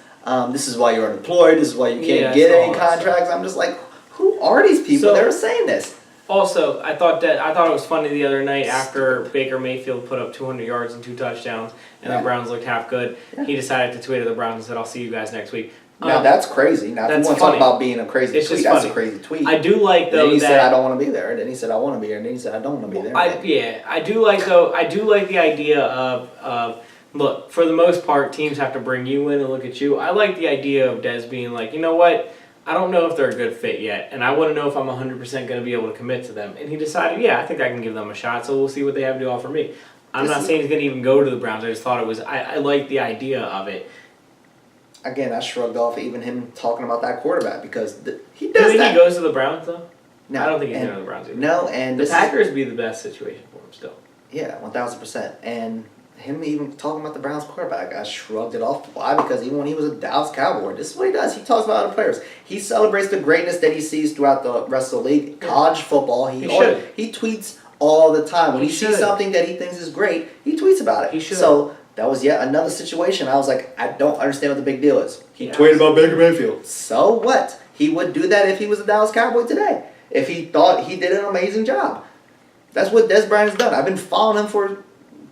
this is why you're unemployed. This is why you can't get any contracts. I'm just like, who are these people that are saying this? Also, I thought it was funny the other night after Baker Mayfield put up 200 yards and 2 touchdowns, and the Browns looked half good. Yeah. He decided to tweet at the Browns and said, "I'll see you guys next week." Now that's crazy. Now if you want to talk about being a crazy tweet, that's a crazy tweet. I do like though then he that said I don't want to be there. Then he said I want to be there. And then he said I don't want to be there. I do like the idea of look, for the most part, teams have to bring you in and look at you. I like the idea of Dez being like, you know what? I don't know if they're a good fit yet, and I want to know if I'm 100% going to be able to commit to them. And he decided, yeah, I think I can give them a shot, so we'll see what they have to offer me. I'm not saying he's going to even go to the Browns. I just thought it was, I like the idea of it. Again, I shrugged off even him talking about that quarterback because he does that. Do you think he goes to the Browns, though? No, I don't think he's going to the Browns either. No, and the Packers be the best situation for him still. Yeah, 1,000%. And him even talking about the Browns quarterback, I shrugged it off. Why? Because even when he was a Dallas Cowboy, this is what he does. He talks about other players. He celebrates the greatness that he sees throughout the rest of the league. College football, he tweets all the time. When he sees something that he thinks is great, he tweets about it. He should. So that was yet another situation. I was like, I don't understand what the big deal is. He tweeted about Baker Mayfield. So what? He would do that if he was a Dallas Cowboy today. If he thought he did an amazing job. That's what Des Bryant has done. I've been following him for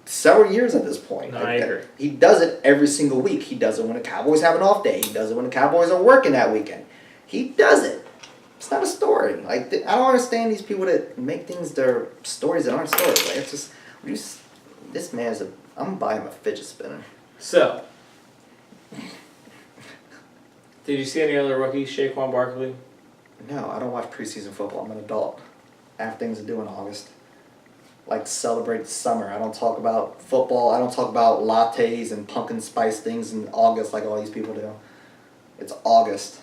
several years at this point. No, I agree. He does it every single week. He does it when the Cowboys have an off day. He does it when the Cowboys are working that weekend. He does it. It's not a story. Like, I don't understand these people that make things their stories that aren't stories. Like, it's just, this man's I'm gonna buy him a fidget spinner. So, did you see any other rookies? Saquon Barkley? No, I don't watch preseason football. I'm an adult. I have things to do in August. Like, celebrate summer. I don't talk about football. I don't talk about lattes and pumpkin spice things in August like all these people do. It's August.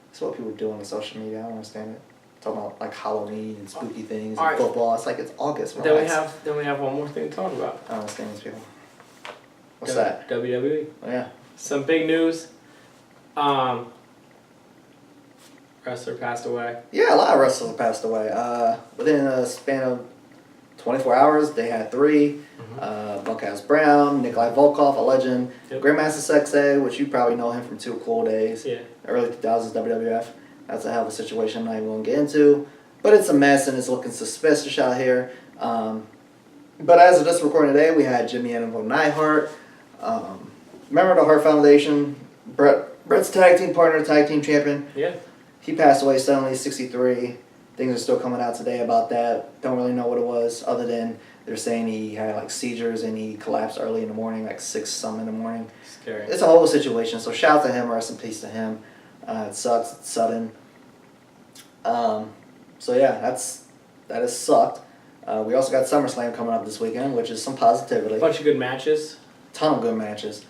That's what people do on social media. I don't understand it. Talking about like Halloween and spooky things and football. It's like it's August. Then we have one more thing to talk about. I don't understand these people. What's that? WWE. Oh, yeah. Some big news. Wrestler passed away. Yeah, a lot of wrestlers passed away. Within a span of 24 hours, they had 3. Bunkhouse Brown, Nikolai Volkov, a legend. Yep. Grandmaster Sexay, which you probably know him from Too Cool Days. Yeah. Early 2000s WWF. That's a hell of a situation I'm not even going to get into. But it's a mess and it's looking suspicious out here. But as of this recording today, we had Jimmy Animal Neidhart. Remember the Hart Foundation? Brett's tag team partner, tag team champion. Yeah. He passed away suddenly, 63. Things are still coming out today about that. Don't really know what it was, other than they're saying he had like seizures and he collapsed early in the morning, like 6-some in the morning. Scary. It's a whole situation. So shout out to him, rest in peace to him. It sucks. It's sudden. So yeah, that has sucked. We also got SummerSlam coming up this weekend, which is some positivity. A bunch of good matches. Ton of good matches.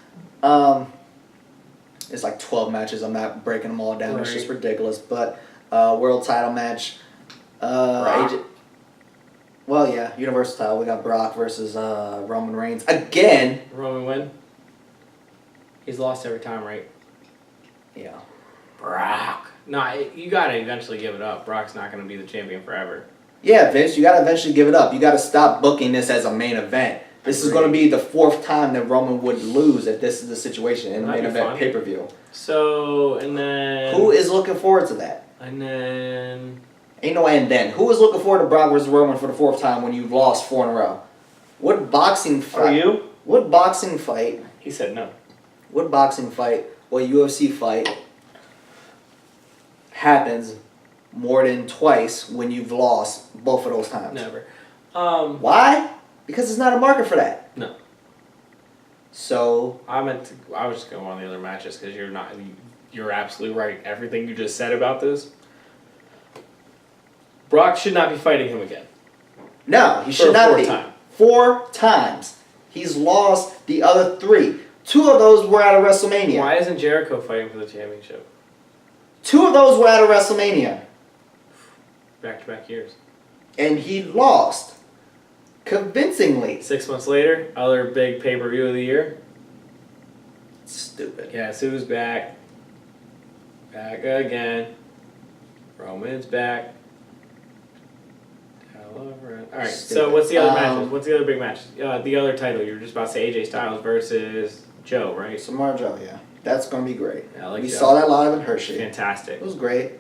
It's like 12 matches. I'm not breaking them all down. Right. It's just ridiculous. But world title match. Well, yeah, Universal title. We got Brock versus Roman Reigns again. Roman win. He's lost every time, right? Yeah. Brock. No, you gotta eventually give it up. Brock's not gonna be the champion forever. Yeah, Vince, you gotta eventually give it up. You gotta stop booking this as a main event. This is gonna be the 4th time that Roman would lose if this is the situation in the main event pay-per-view. So, and then... Who is looking forward to that? And then... Ain't no and then. Who is looking forward to Brock versus Roman for the 4th time when you've lost 4 in a row? What boxing fight... Are you? What boxing fight... He said no. What boxing fight, what UFC fight happens more than twice when you've lost both of those times. Never. Why? Because it's not a market for that. No. So I was just going on the other matches because you're absolutely right. Everything you just said about this. Brock should not be fighting him again. no, he should not be. Time. 4 times. He's lost the other 3. 2 of those were out of WrestleMania. Why isn't Jericho fighting for the championship? 2 of those were out of WrestleMania. Back-to-back years. And he lost. Convincingly. 6 months later, other big pay-per-view of the year. Stupid. Yeah, Sue's back. Back again. Roman's back. Alright, so what's the other matches? What's the other big match? The other title, you were just about to say AJ Styles versus Joe, right? Samoa Joe, yeah. That's going to be great. Yeah, I like we Joe. saw that live in Hershey. Fantastic. It was great.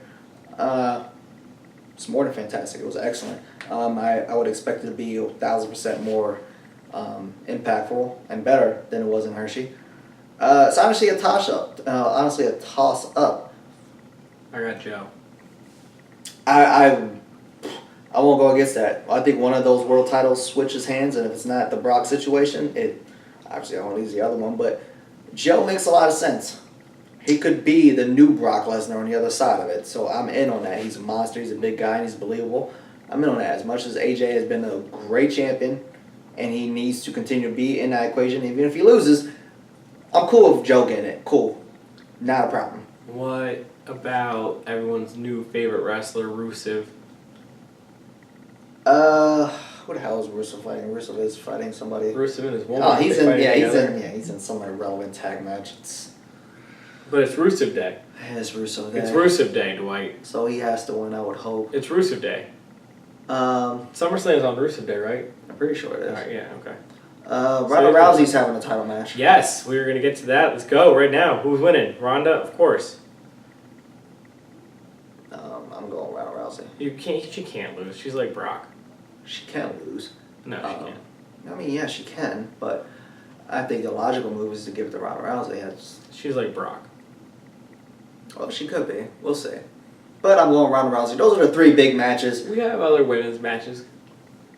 It's more than fantastic. It was excellent. I would expect it to be 1,000% more impactful and better than it was in Hershey. It's honestly a toss-up. I got Joe. I won't go against that. I think one of those world titles switches hands, and if it's not the Brock situation, it obviously I want to lose the other one. But Joe makes a lot of sense. He could be the new Brock Lesnar on the other side of it. So I'm in on that. He's a monster. He's a big guy, and he's believable. I'm in on that. As much as AJ has been a great champion, and he needs to continue to be in that equation, even if he loses, I'm cool with Joe getting it. Cool. Not a problem. What about everyone's new favorite wrestler, Rusev? Who the hell is Rusev fighting? Rusev is fighting somebody. Rusev and his woman. Oh, he's they're he's in some irrelevant tag match. But it's Rusev Day. It's Rusev Day. It's Rusev Day, Dwight. So he has to win, I would hope. It's Rusev Day. SummerSlam is on Rusev Day, right? I'm pretty sure it is. Alright, yeah, okay. Ronda Rousey's having a title match. Yes, we were going to get to that. Let's go right now. Who's winning? Ronda, of course. I'm going Ronda Rousey. She can't lose. She's like Brock. She can lose. No, she can't. I mean, yeah, she can, but I think the logical move is to give it to Ronda Rousey. She's like Brock. Well, she could be. We'll see. But I'm going Ronda Rousey. Those are the 3 big matches. We have other women's matches.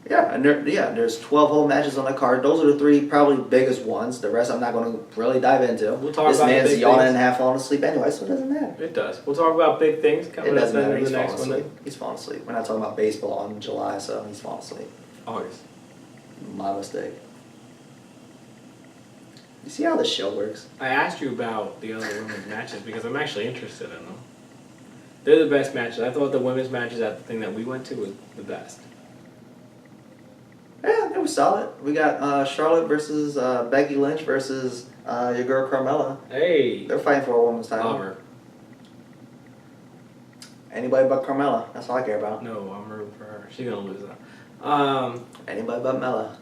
Yeah, and there's 12 whole matches on the card. Those are the 3 probably biggest ones. The rest I'm not going to really dive into. We'll talk this about man's the big yawning things. and half falling asleep anyway, so it doesn't matter. It does. We'll talk about big things coming It up doesn't matter. in He's the falling next asleep. one. He's falling asleep. We're not talking about baseball in July, so he's falling asleep. August. My mistake. You see how this show works? I asked you about the other women's matches because I'm actually interested in them. They're the best matches. I thought the women's matches at the thing that we went to was the best. Yeah, it was solid. We got Charlotte versus Becky Lynch versus your girl Carmella. Hey. They're fighting for a women's title. Love her. Anybody but Carmella. That's all I care about. No, I'm rooting for her. She's gonna lose though. Anybody but Mella.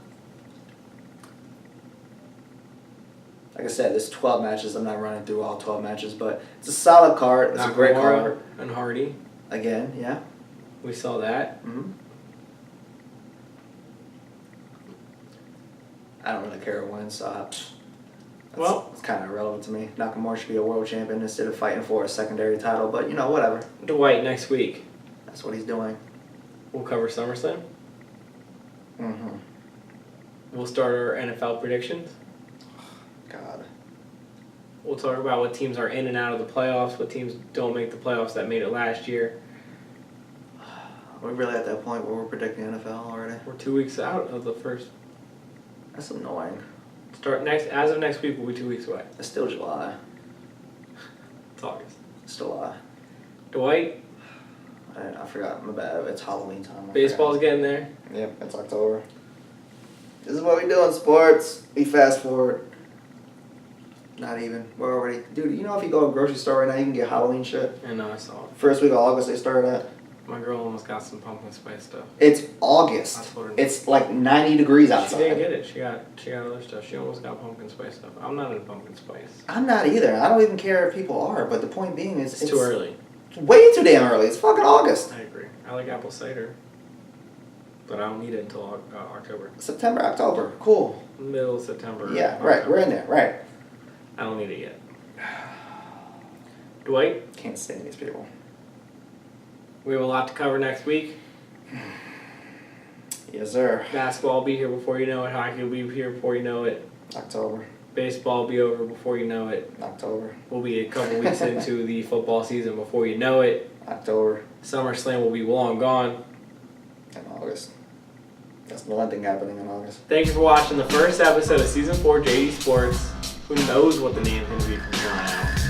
Like I said, there's 12 matches. I'm not running through all 12 matches, but it's a solid card. It's a great card. And Hardy. Again, yeah. We saw that. Mm-hmm. I don't really care who wins, so it's kind of irrelevant to me. Nakamura should be a world champion instead of fighting for a secondary title, but whatever. Dwight next week. That's what he's doing. We'll cover SummerSlam. Mm-hmm. We'll start our NFL predictions. God. We'll talk about what teams are in and out of the playoffs, what teams don't make the playoffs that made it last year. Are we really at that point where we're predicting NFL already? We're 2 weeks out of the first. That's annoying. As of next week, we'll be 2 weeks away. It's still July. It's August. It's still July. Dwight, I forgot. My bad. It's Halloween time. baseball's getting there. Yep, it's October. This is what we do in sports. We fast forward. Not even. We're already... Dude, if you go to a grocery store right now, you can get Halloween shit. I know, I saw it. First week of August, they started at. My girl almost got some pumpkin spice stuff. It's August. I told her It's like 90 degrees outside. She didn't get it. She got other stuff. She almost got pumpkin spice stuff. I'm not into pumpkin spice. I'm not either. I don't even care if people are, but the point being is... It's too early. It's way too damn early. It's fucking August. I agree. I like apple cider. But I don't need it until October. September, October. Cool. Middle of September. Yeah, right. October. We're in there. Right. I don't need it yet. Dwight, Can't stand these people. We have a lot to cover next week. Yes, sir. Basketball will be here before you know it. Hockey will be here before you know it. October. Baseball will be over before you know it. October. We'll be a couple weeks into the football season before you know it. October. SummerSlam will be long gone. In August. That's one thing happening in August. Thank you for watching the first episode of Season 4 JD Sports. Who knows what the name's going to be from here on out.